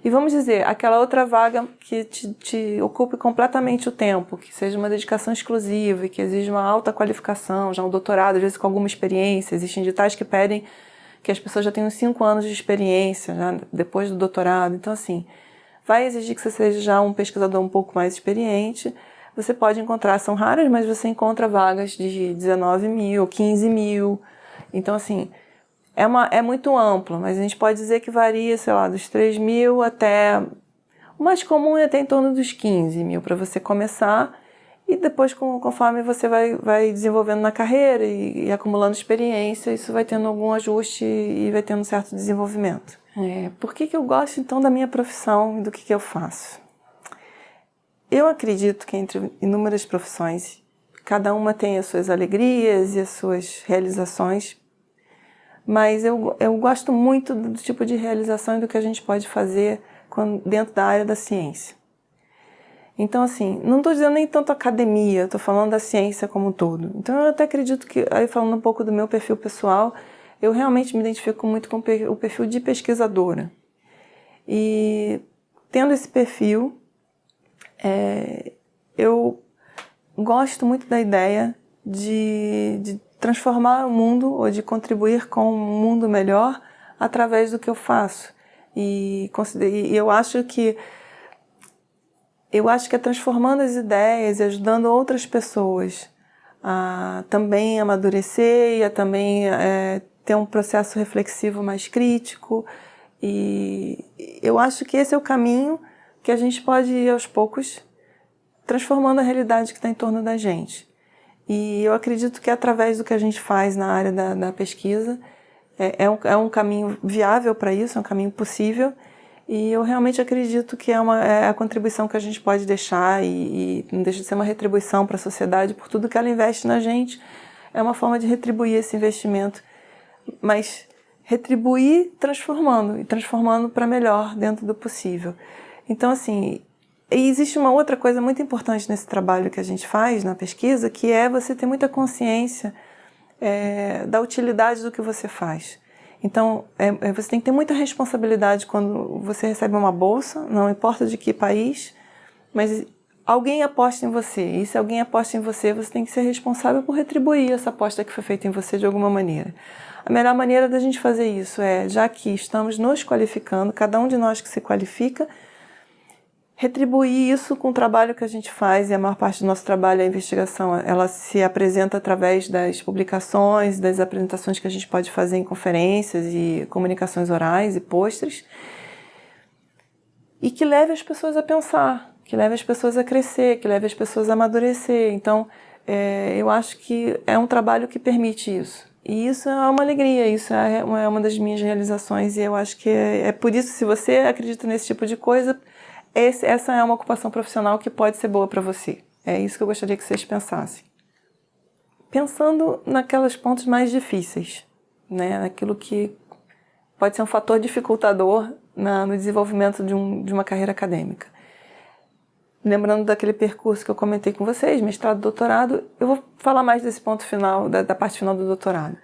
E vamos dizer, aquela outra vaga que te ocupe completamente o tempo, que seja uma dedicação exclusiva e que exija uma alta qualificação, já um doutorado, às vezes com alguma experiência. Existem editais que pedem que as pessoas já tenham 5 anos de experiência, já depois do doutorado. Então, assim, vai exigir que você seja já um pesquisador um pouco mais experiente. Você pode encontrar, são raras, mas você encontra vagas de 19.000, 15.000. Então, assim, é muito amplo, mas a gente pode dizer que varia, sei lá, dos 3.000 até... O mais comum é até em torno dos 15.000 para você começar, e depois, conforme você vai desenvolvendo na carreira e acumulando experiência, isso vai tendo algum ajuste e vai tendo um certo desenvolvimento. Por que eu gosto, então, da minha profissão e do que eu faço? Eu acredito que entre inúmeras profissões, cada uma tem as suas alegrias e as suas realizações, mas eu gosto muito do tipo de realização e do que a gente pode fazer dentro da área da ciência. Então, assim, não estou dizendo nem tanto academia, estou falando da ciência como um todo. Então, eu até acredito que, aí falando um pouco do meu perfil pessoal, eu realmente me identifico muito com o perfil de pesquisadora. E, tendo esse perfil, eu gosto muito da ideia de transformar o mundo ou de contribuir com um mundo melhor através do que eu faço. E eu acho que é transformando as ideias e ajudando outras pessoas a também amadurecer e a também ter um processo reflexivo mais crítico. E eu acho que esse é o caminho que a gente pode ir aos poucos transformando a realidade que está em torno da gente. E eu acredito que através do que a gente faz na área da pesquisa, é um caminho viável para isso, é um caminho possível, e eu realmente acredito que é a contribuição que a gente pode deixar, e não deixa de ser uma retribuição para a sociedade por tudo que ela investe na gente. É uma forma de retribuir esse investimento, mas retribuir transformando para melhor dentro do possível. Então, assim... E existe uma outra coisa muito importante nesse trabalho que a gente faz na pesquisa, que é você ter muita consciência da utilidade do que você faz. Então, você tem que ter muita responsabilidade quando você recebe uma bolsa, não importa de que país, mas alguém aposta em você. E se alguém aposta em você, você tem que ser responsável por retribuir essa aposta que foi feita em você de alguma maneira. A melhor maneira da gente fazer isso já que estamos nos qualificando, cada um de nós que se qualifica, retribuir isso com o trabalho que a gente faz, e a maior parte do nosso trabalho, a investigação, ela se apresenta através das publicações, das apresentações que a gente pode fazer em conferências e comunicações orais e pôsteres, e que leve as pessoas a pensar, que leve as pessoas a crescer, que leve as pessoas a amadurecer. Então, eu acho que é um trabalho que permite isso. E isso é uma alegria, isso é uma das minhas realizações, e eu acho que é por isso, se você acredita nesse tipo de coisa, essa é uma ocupação profissional que pode ser boa para você. É isso que eu gostaria que vocês pensassem. Pensando naqueles pontos mais difíceis, né? Naquilo que pode ser um fator dificultador no desenvolvimento de uma carreira acadêmica. Lembrando daquele percurso que eu comentei com vocês, mestrado, doutorado, eu vou falar mais desse ponto final, da parte final do doutorado.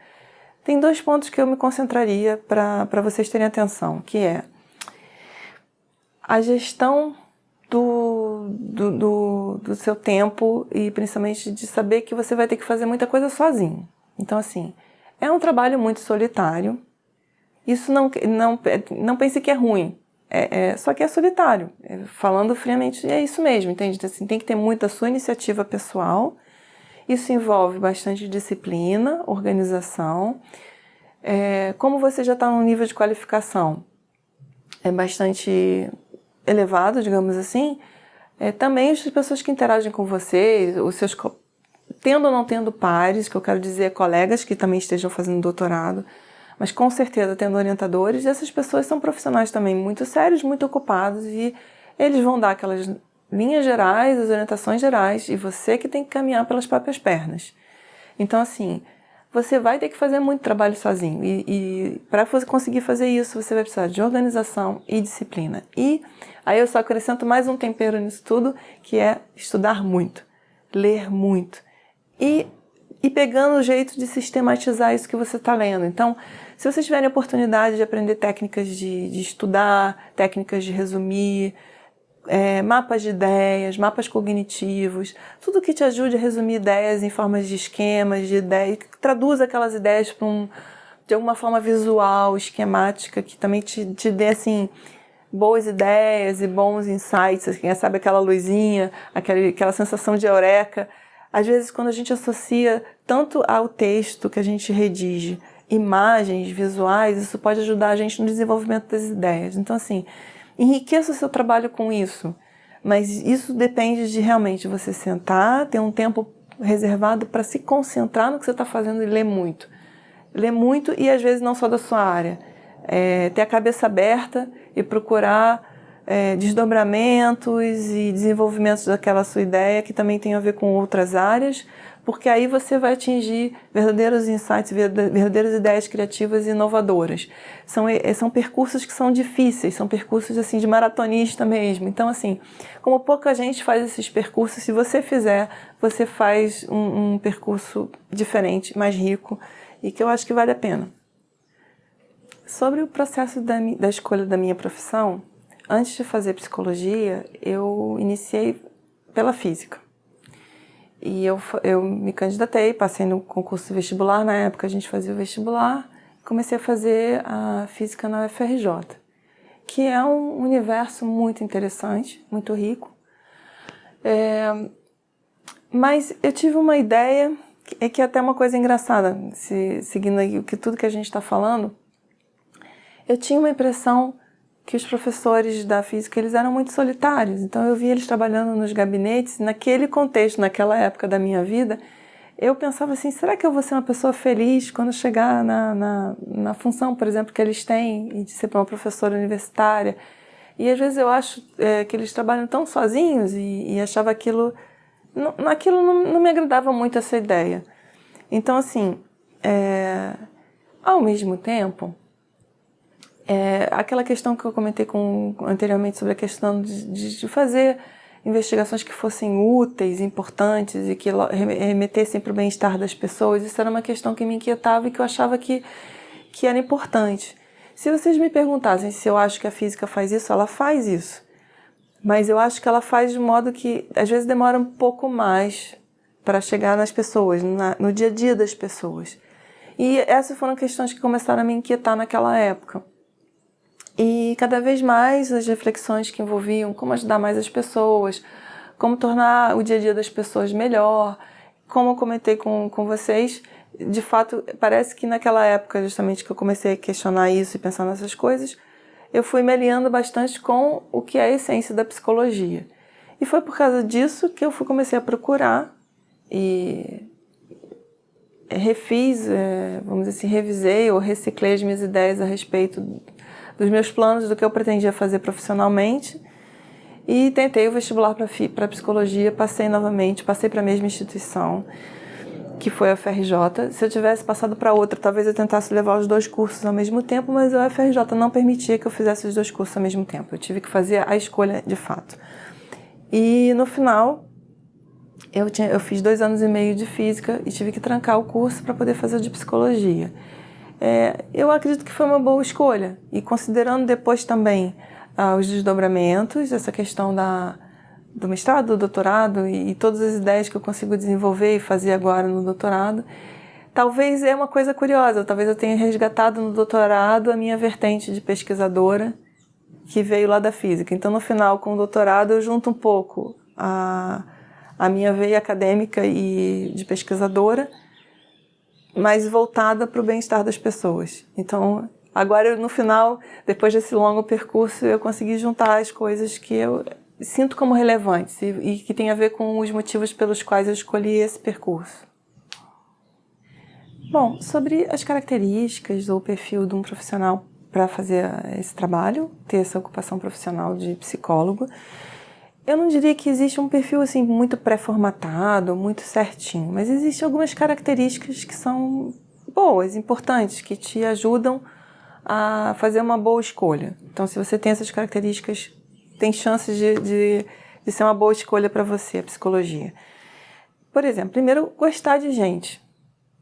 Tem 2 pontos que eu me concentraria para vocês terem atenção, que é a gestão do seu tempo, e principalmente de saber que você vai ter que fazer muita coisa sozinho. Então, assim, é um trabalho muito solitário. Isso não pense que é ruim, só que é solitário. Falando friamente, é isso mesmo, entende? Então, assim, tem que ter muita sua iniciativa pessoal. Isso envolve bastante disciplina, organização. Como você já está num nível de qualificação bastante elevado, digamos assim, também as pessoas que interagem com você, os seus, tendo ou não tendo pares, que eu quero dizer colegas que também estejam fazendo doutorado, mas com certeza tendo orientadores, essas pessoas são profissionais também muito sérios, muito ocupados, e eles vão dar aquelas linhas gerais, as orientações gerais, e você que tem que caminhar pelas próprias pernas. Então, assim, você vai ter que fazer muito trabalho sozinho. E para você conseguir fazer isso, você vai precisar de organização e disciplina. E aí eu só acrescento mais um tempero nisso tudo, que é estudar muito, ler muito. E pegando o jeito de sistematizar isso que você está lendo. Então, se vocês tiverem a oportunidade de aprender técnicas de estudar, técnicas de resumir, mapas de ideias, mapas cognitivos, tudo que te ajude a resumir ideias em formas de esquemas, de ideias, que traduza aquelas ideias para de alguma forma visual, esquemática, que também te dê, assim, boas ideias e bons insights, assim, sabe, aquela luzinha, aquela sensação de eureka. Às vezes, quando a gente associa tanto ao texto que a gente redige, imagens visuais, isso pode ajudar a gente no desenvolvimento das ideias. Então, assim, enriqueça o seu trabalho com isso, mas isso depende de realmente você sentar, ter um tempo reservado para se concentrar no que você está fazendo e ler muito. Ler muito e às vezes não só da sua área. Ter a cabeça aberta e procurar desdobramentos e desenvolvimentos daquela sua ideia que também tem a ver com outras áreas, porque aí você vai atingir verdadeiros insights, verdadeiras ideias criativas e inovadoras. São percursos que são difíceis, são percursos assim de maratonista mesmo. Então, assim, como pouca gente faz esses percursos, se você fizer, você faz um percurso diferente, mais rico, e que eu acho que vale a pena. Sobre o processo da escolha da minha profissão, antes de fazer psicologia, eu iniciei pela física. E eu me candidatei, passei no concurso vestibular, na época a gente fazia o vestibular, comecei a fazer a física na UFRJ, que é um universo muito interessante, muito rico. Mas eu tive uma ideia, que é até uma coisa engraçada, seguindo aí tudo que a gente está falando, eu tinha uma impressão que os professores da física, eles eram muito solitários. Então eu via eles trabalhando nos gabinetes, naquele contexto, naquela época da minha vida, eu pensava assim, será que eu vou ser uma pessoa feliz quando chegar na função, por exemplo, que eles têm, de ser uma professora universitária? E às vezes eu acho que eles trabalham tão sozinhos e achava aquilo não me agradava muito essa ideia. Então, assim, ao mesmo tempo, aquela questão que eu comentei anteriormente sobre a questão de fazer investigações que fossem úteis, importantes e que remetessem para o bem-estar das pessoas, isso era uma questão que me inquietava e que eu achava que era importante. Se vocês me perguntassem se eu acho que a física faz isso, ela faz isso. Mas eu acho que ela faz de modo que, às vezes, demora um pouco mais para chegar nas pessoas, no dia a dia das pessoas. E essas foram questões que começaram a me inquietar naquela época. E cada vez mais as reflexões que envolviam como ajudar mais as pessoas, como tornar o dia a dia das pessoas melhor, como eu comentei com vocês, de fato, parece que naquela época, justamente que eu comecei a questionar isso e pensar nessas coisas, eu fui me alinhando bastante com o que é a essência da psicologia. E foi por causa disso que eu comecei a procurar e refiz, vamos dizer assim, revisei ou reciclei as minhas ideias a respeito dos meus planos, do que eu pretendia fazer profissionalmente, e tentei o vestibular para psicologia, passei para a mesma instituição, que foi a UFRJ. Se eu tivesse passado para outra, talvez eu tentasse levar os dois cursos ao mesmo tempo, mas a UFRJ não permitia que eu fizesse os dois cursos ao mesmo tempo. Eu tive que fazer a escolha de fato. E no final, eu fiz 2 anos e meio de física e tive que trancar o curso para poder fazer o de psicologia. Eu acredito que foi uma boa escolha. E considerando depois também os desdobramentos, essa questão do mestrado, do doutorado e todas as ideias que eu consigo desenvolver e fazer agora no doutorado, talvez é uma coisa curiosa, talvez eu tenha resgatado no doutorado a minha vertente de pesquisadora que veio lá da física. Então, no final, com o doutorado, eu junto um pouco a minha veia acadêmica e de pesquisadora, mas voltada para o bem-estar das pessoas. Então, agora, no final, depois desse longo percurso, eu consegui juntar as coisas que eu sinto como relevantes e que tem a ver com os motivos pelos quais eu escolhi esse percurso. Bom, sobre as características ou perfil de um profissional para fazer esse trabalho, ter essa ocupação profissional de psicólogo, Eu não diria que existe um perfil assim muito pré-formatado, muito certinho, mas existem algumas características que são boas, importantes, que te ajudam a fazer uma boa escolha. Então, se você tem essas características, tem chances de ser uma boa escolha para você, a psicologia. Por exemplo, primeiro, gostar de gente.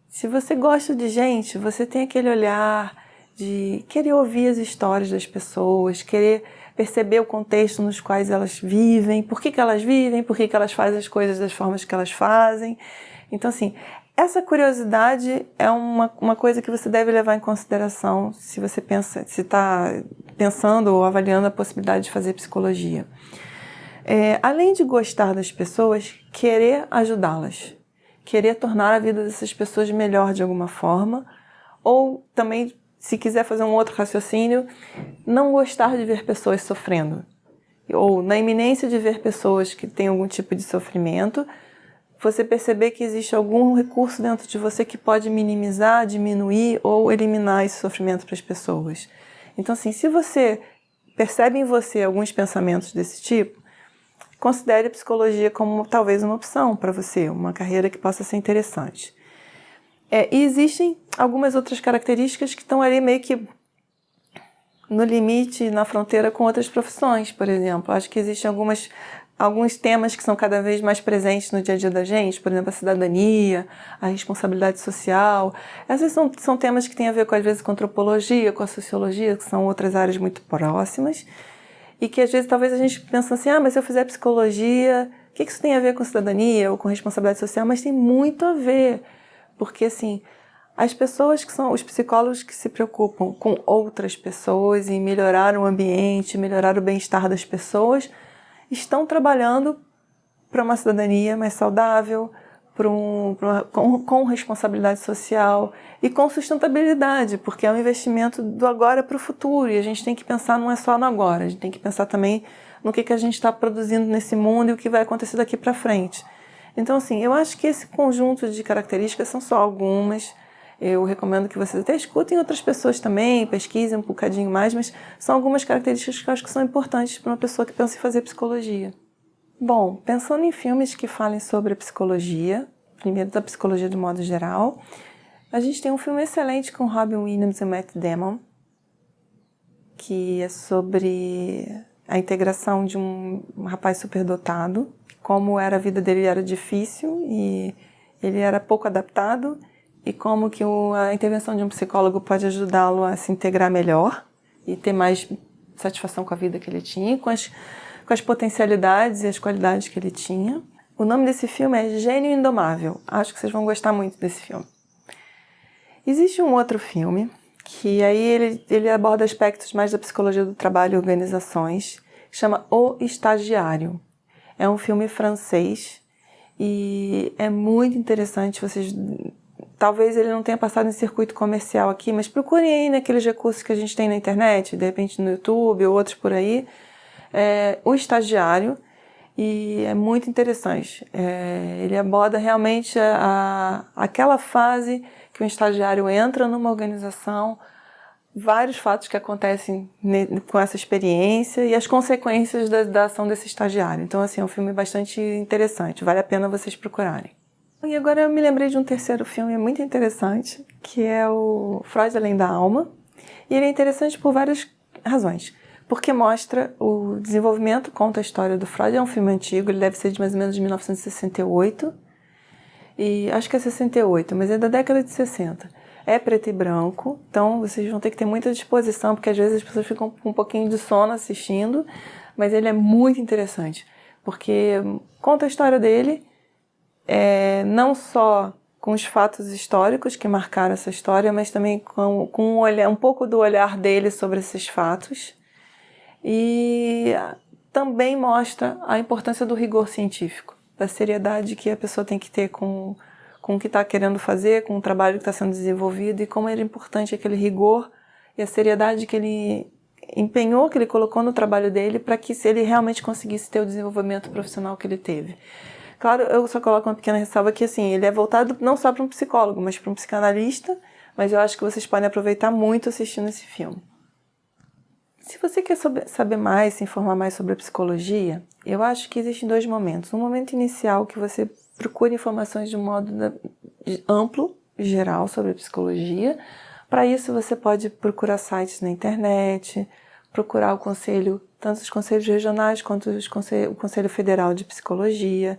Se você gosta de gente, você tem aquele olhar de querer ouvir as histórias das pessoas, querer perceber o contexto nos quais elas vivem, por que elas vivem, por que elas fazem as coisas das formas que elas fazem. Então, assim, essa curiosidade é uma coisa que você deve levar em consideração se você pensa, se está pensando ou avaliando a possibilidade de fazer psicologia. Além de gostar das pessoas, querer ajudá-las, querer tornar a vida dessas pessoas melhor de alguma forma, ou também, se quiser fazer um outro raciocínio, não gostar de ver pessoas sofrendo, ou na iminência de ver pessoas que têm algum tipo de sofrimento, você perceber que existe algum recurso dentro de você que pode minimizar, diminuir ou eliminar esse sofrimento para as pessoas. Então, assim, se você percebe em você alguns pensamentos desse tipo, considere a psicologia como talvez uma opção para você, uma carreira que possa ser interessante. E existem algumas outras características que estão ali meio que no limite, na fronteira com outras profissões, por exemplo. Acho que existem alguns temas que são cada vez mais presentes no dia a dia da gente, por exemplo, a cidadania, a responsabilidade social. Essas são temas que têm a ver, às vezes, com a antropologia, com a sociologia, que são outras áreas muito próximas, e que, às vezes, talvez a gente pense assim, mas se eu fizer psicologia, o que isso tem a ver com cidadania ou com responsabilidade social? Mas tem muito a ver, porque, assim, as pessoas que são os psicólogos que se preocupam com outras pessoas e melhorar o ambiente, melhorar o bem-estar das pessoas, estão trabalhando para uma cidadania mais saudável, com responsabilidade social e com sustentabilidade, porque é um investimento do agora para o futuro e a gente tem que pensar não é só no agora, a gente tem que pensar também no que a gente está produzindo nesse mundo e o que vai acontecer daqui para frente. Então, assim, eu acho que esse conjunto de características são só algumas. Eu recomendo que vocês até escutem outras pessoas também, pesquisem um bocadinho mais, mas são algumas características que eu acho que são importantes para uma pessoa que pensa em fazer psicologia. Bom, pensando em filmes que falem sobre a psicologia, primeiro da psicologia de modo geral, a gente tem um filme excelente com Robin Williams e Matt Damon, que é sobre a integração de um rapaz superdotado, como era a vida dele era difícil e ele era pouco adaptado, e como que a intervenção de um psicólogo pode ajudá-lo a se integrar melhor e ter mais satisfação com a vida que ele tinha, com as potencialidades e as qualidades que ele tinha. O nome desse filme é Gênio Indomável. Acho que vocês vão gostar muito desse filme. Existe um outro filme que aí ele aborda aspectos mais da psicologia do trabalho e organizações, que chama O Estagiário. É um filme francês e é muito interessante. Talvez ele não tenha passado em circuito comercial aqui, mas procurem aí naqueles recursos que a gente tem na internet, de repente no YouTube ou outros por aí, O Estagiário, e é muito interessante. Ele aborda realmente aquela fase que um estagiário entra numa organização, vários fatos que acontecem com essa experiência e as consequências da ação desse estagiário. Então, assim, é um filme bastante interessante, vale a pena vocês procurarem. E agora eu me lembrei de um terceiro filme muito interessante, que é o Freud Além da Alma. E ele é interessante por várias razões. Porque mostra o desenvolvimento, conta a história do Freud. É um filme antigo, ele deve ser de mais ou menos de 1968. E acho que é 68, mas é da década de 60. É preto e branco, então vocês vão ter que ter muita disposição, porque às vezes as pessoas ficam com um pouquinho de sono assistindo, mas ele é muito interessante, porque conta a história dele, não só com os fatos históricos que marcaram essa história, mas também com um pouco do olhar dele sobre esses fatos. E também mostra a importância do rigor científico, da seriedade que a pessoa tem que ter com o que está querendo fazer, com o trabalho que está sendo desenvolvido e como era importante aquele rigor e a seriedade que ele empenhou, que ele colocou no trabalho dele para que ele realmente conseguisse ter o desenvolvimento profissional que ele teve. Claro, eu só coloco uma pequena ressalva que assim, ele é voltado não só para um psicólogo, mas para um psicanalista, mas eu acho que vocês podem aproveitar muito assistindo esse filme. Se você quer saber mais, se informar mais sobre a psicologia, eu acho que existem 2 momentos. Um momento inicial que você procura informações de um modo amplo, geral, sobre a psicologia. Para isso você pode procurar sites na internet, procurar o conselho, tanto os conselhos regionais quanto o Conselho Federal de Psicologia.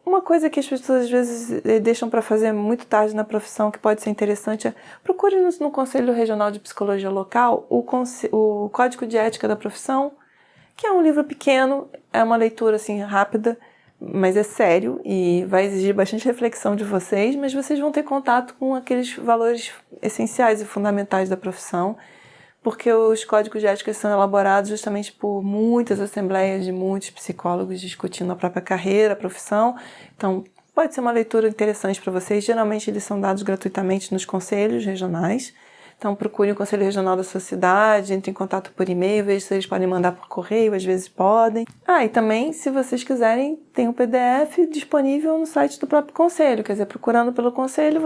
Uma coisa que as pessoas às vezes deixam para fazer muito tarde na profissão, que pode ser interessante, é procure no Conselho Regional de Psicologia local o Código de Ética da Profissão, que é um livro pequeno, é uma leitura assim rápida, mas é sério e vai exigir bastante reflexão de vocês, mas vocês vão ter contato com aqueles valores essenciais e fundamentais da profissão, porque os códigos de ética são elaborados justamente por muitas assembleias de muitos psicólogos discutindo a própria carreira, a profissão. Então, pode ser uma leitura interessante para vocês. Geralmente, eles são dados gratuitamente nos conselhos regionais. Então, procure o Conselho Regional da sua cidade, entre em contato por e-mail, veja se eles podem mandar por correio, às vezes podem. E também, se vocês quiserem, tem um PDF disponível no site do próprio conselho. Quer dizer, procurando pelo conselho,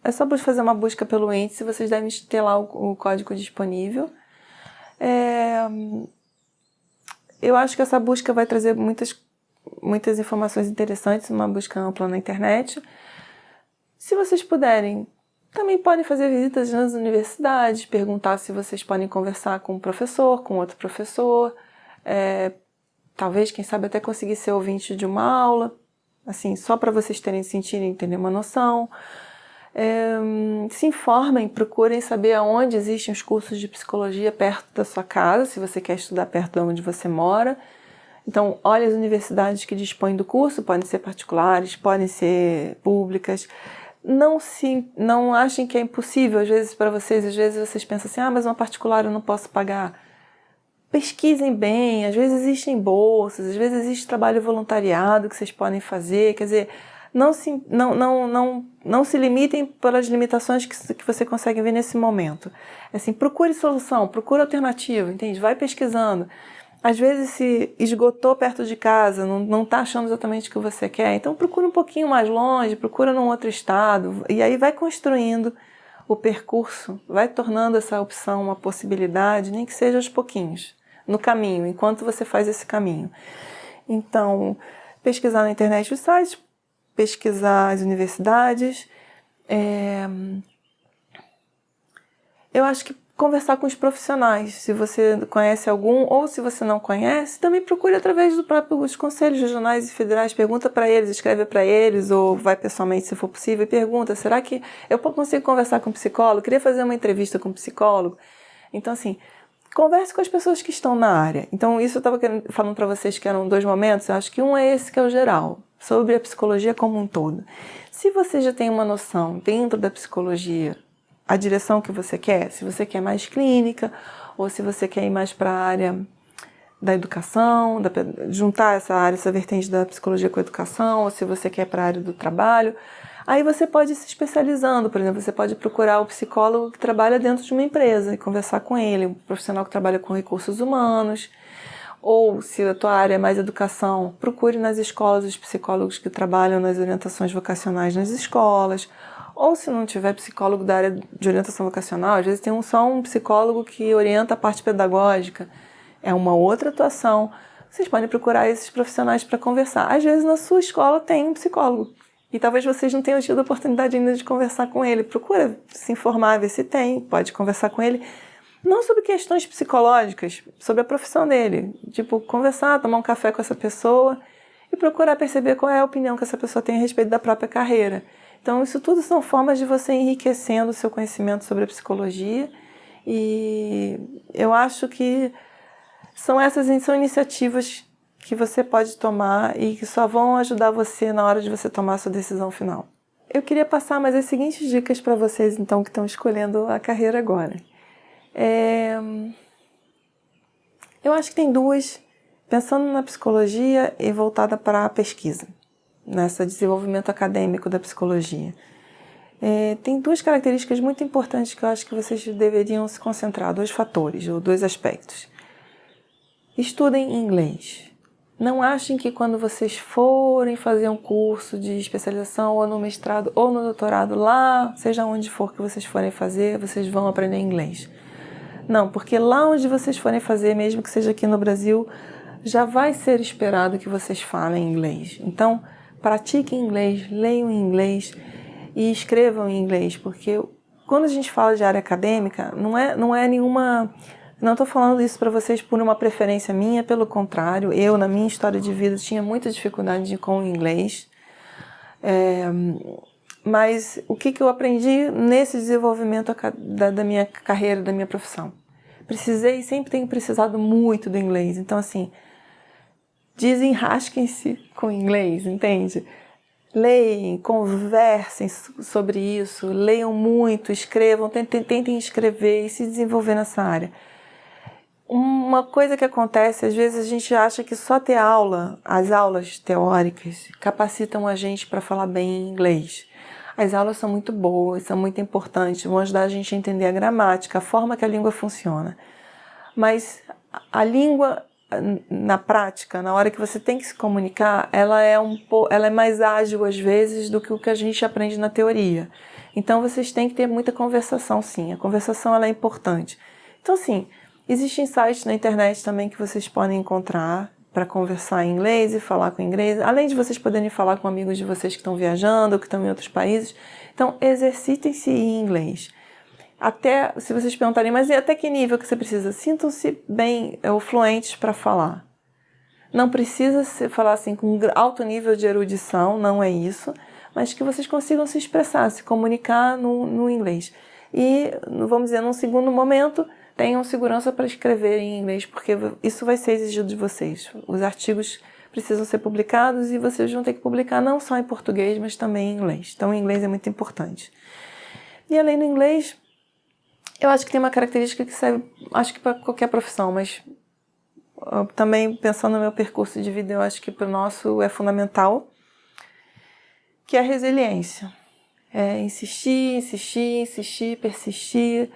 é só fazer uma busca pelo índice, vocês devem ter lá o código disponível. Eu acho que essa busca vai trazer muitas informações interessantes, uma busca ampla na internet. Se vocês puderem, também podem fazer visitas nas universidades, perguntar se vocês podem conversar com um professor, com outro professor, talvez, quem sabe, até conseguir ser ouvinte de uma aula, assim, só para vocês sentirem, terem uma noção. Se informem, procurem saber aonde existem os cursos de psicologia perto da sua casa, se você quer estudar perto de onde você mora. Então, olhe as universidades que dispõem do curso, podem ser particulares, podem ser públicas. Não achem que é impossível, às vezes, para vocês. Às vezes vocês pensam assim, mas uma particular eu não posso pagar. Pesquisem bem, às vezes existem bolsas, às vezes existe trabalho voluntariado que vocês podem fazer, quer dizer, não se limitem pelas limitações que você consegue ver nesse momento. Assim, procure solução, procure alternativa, entende? Vai pesquisando. Às vezes se esgotou perto de casa, não está achando exatamente o que você quer, então procura um pouquinho mais longe, procura num outro estado, e aí vai construindo o percurso, vai tornando essa opção uma possibilidade, nem que seja aos pouquinhos, no caminho, enquanto você faz esse caminho. Então, pesquisar na internet os sites, pesquisar as universidades. Eu acho que conversar com os profissionais, se você conhece algum ou se você não conhece, também procure através dos conselhos regionais e federais, pergunta para eles, escreve para eles ou vai pessoalmente se for possível e pergunta, será que eu consigo conversar com um psicólogo? Queria fazer uma entrevista com um psicólogo. Então, assim, converse com as pessoas que estão na área. Então, isso eu estava falando para vocês que eram 2 momentos, eu acho que um é esse que é o geral, sobre a psicologia como um todo. Se você já tem uma noção dentro da psicologia, a direção que você quer, se você quer mais clínica, ou se você quer ir mais para a área da educação, juntar essa vertente da psicologia com a educação, ou se você quer para a área do trabalho, aí você pode ir se especializando. Por exemplo, você pode procurar o psicólogo que trabalha dentro de uma empresa e conversar com ele, um profissional que trabalha com recursos humanos. Ou, se a tua área é mais educação, procure nas escolas os psicólogos que trabalham nas orientações vocacionais nas escolas. Ou, se não tiver psicólogo da área de orientação vocacional, às vezes tem só um psicólogo que orienta a parte pedagógica. É uma outra atuação. Vocês podem procurar esses profissionais para conversar. Às vezes, na sua escola tem um psicólogo. E talvez vocês não tenham tido a oportunidade ainda de conversar com ele. Procura se informar, ver se tem. Pode conversar com ele. Não sobre questões psicológicas, sobre a profissão dele. Tipo, conversar, tomar um café com essa pessoa e procurar perceber qual é a opinião que essa pessoa tem a respeito da própria carreira. Então, isso tudo são formas de você enriquecendo o seu conhecimento sobre a psicologia. E eu acho que são iniciativas que você pode tomar e que só vão ajudar você na hora de você tomar a sua decisão final. Eu queria passar mais as seguintes dicas para vocês, então, que estão escolhendo a carreira agora. Eu acho que tem 2, pensando na psicologia e voltada para a pesquisa, nesse desenvolvimento acadêmico da psicologia. Tem 2 características muito importantes que eu acho que vocês deveriam se concentrar, 2 fatores, ou 2 aspectos. Estudem inglês. Não achem que quando vocês forem fazer um curso de especialização, ou no mestrado, ou no doutorado, lá, seja onde for que vocês forem fazer, vocês vão aprender inglês. Não, porque lá onde vocês forem fazer, mesmo que seja aqui no Brasil, já vai ser esperado que vocês falem inglês. Então, pratiquem inglês, leiam em inglês e escrevam em inglês, porque quando a gente fala de área acadêmica, não é nenhuma... Não estou falando isso para vocês por uma preferência minha, pelo contrário, eu, na minha história de vida, tinha muita dificuldade com o inglês. Mas o que eu aprendi nesse desenvolvimento da minha carreira, da minha profissão? Sempre tenho precisado muito do inglês. Então, assim, desenrasquem-se com o inglês, entende? Leem, conversem sobre isso, leiam muito, escrevam, tentem escrever e se desenvolver nessa área. Uma coisa que acontece, às vezes a gente acha que só ter aula, as aulas teóricas, capacitam a gente para falar bem inglês. As aulas são muito boas, são muito importantes, vão ajudar a gente a entender a gramática, a forma que a língua funciona. Mas a língua, na prática, na hora que você tem que se comunicar, ela é mais ágil às vezes do que o que a gente aprende na teoria. Então vocês têm que ter muita conversação, sim. A conversação ela é importante. Então, assim, existem sites na internet também que vocês podem encontrar para conversar em inglês e falar com inglês, além de vocês poderem falar com amigos de vocês que estão viajando ou que estão em outros países. Então, exercitem-se em inglês. Até, se vocês perguntarem, mas e até que nível que você precisa? Sintam-se bem ou fluentes para falar. Não precisa falar assim com alto nível de erudição, não é isso, mas que vocês consigam se expressar, se comunicar no inglês. E, vamos dizer, num segundo momento, tenham segurança para escrever em inglês, porque isso vai ser exigido de vocês. Os artigos precisam ser publicados e vocês vão ter que publicar não só em português, mas também em inglês. Então, o inglês é muito importante. E além do inglês, eu acho que tem uma característica que serve, acho que para qualquer profissão, mas também pensando no meu percurso de vida, eu acho que para o nosso é fundamental, que é a resiliência. É insistir, persistir,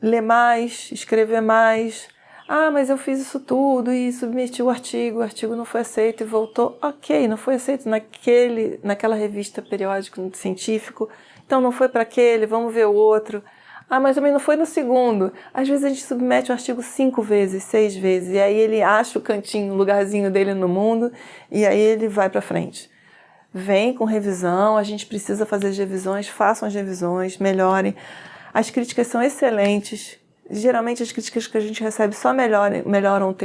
ler mais, escrever mais. Ah, mas eu fiz isso tudo e submeti o artigo não foi aceito e voltou. Ok, não foi aceito naquela revista periódica científico, então não foi para aquele, vamos ver o outro. Ah, mas também não foi no segundo. Às vezes a gente submete o artigo 5 vezes, 6 vezes, e aí ele acha o cantinho, o lugarzinho dele no mundo, e aí ele vai para frente. Vem com revisão, a gente precisa fazer as revisões, façam as revisões, melhorem. As críticas são excelentes. Geralmente as críticas que a gente recebe só melhoram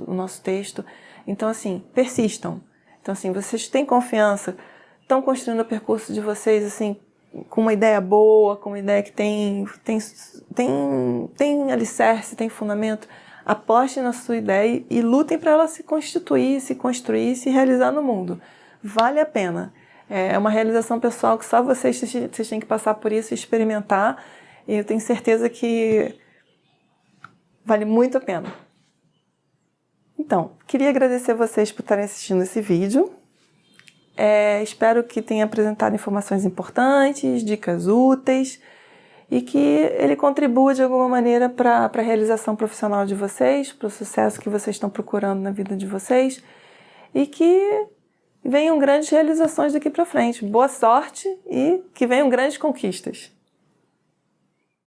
o nosso texto. Então, assim, persistam. Então, assim, vocês têm confiança, estão construindo o percurso de vocês, assim, com uma ideia boa, com uma ideia que tem alicerce, tem fundamento. Apostem na sua ideia e lutem para ela se constituir, se construir, se realizar no mundo. Vale a pena. É uma realização pessoal que só vocês têm que passar por isso e experimentar. E eu tenho certeza que vale muito a pena. Então, queria agradecer a vocês por estarem assistindo esse vídeo. Espero que tenha apresentado informações importantes, dicas úteis e que ele contribua de alguma maneira para a realização profissional de vocês, para o sucesso que vocês estão procurando na vida de vocês e que venham grandes realizações daqui para frente. Boa sorte e que venham grandes conquistas.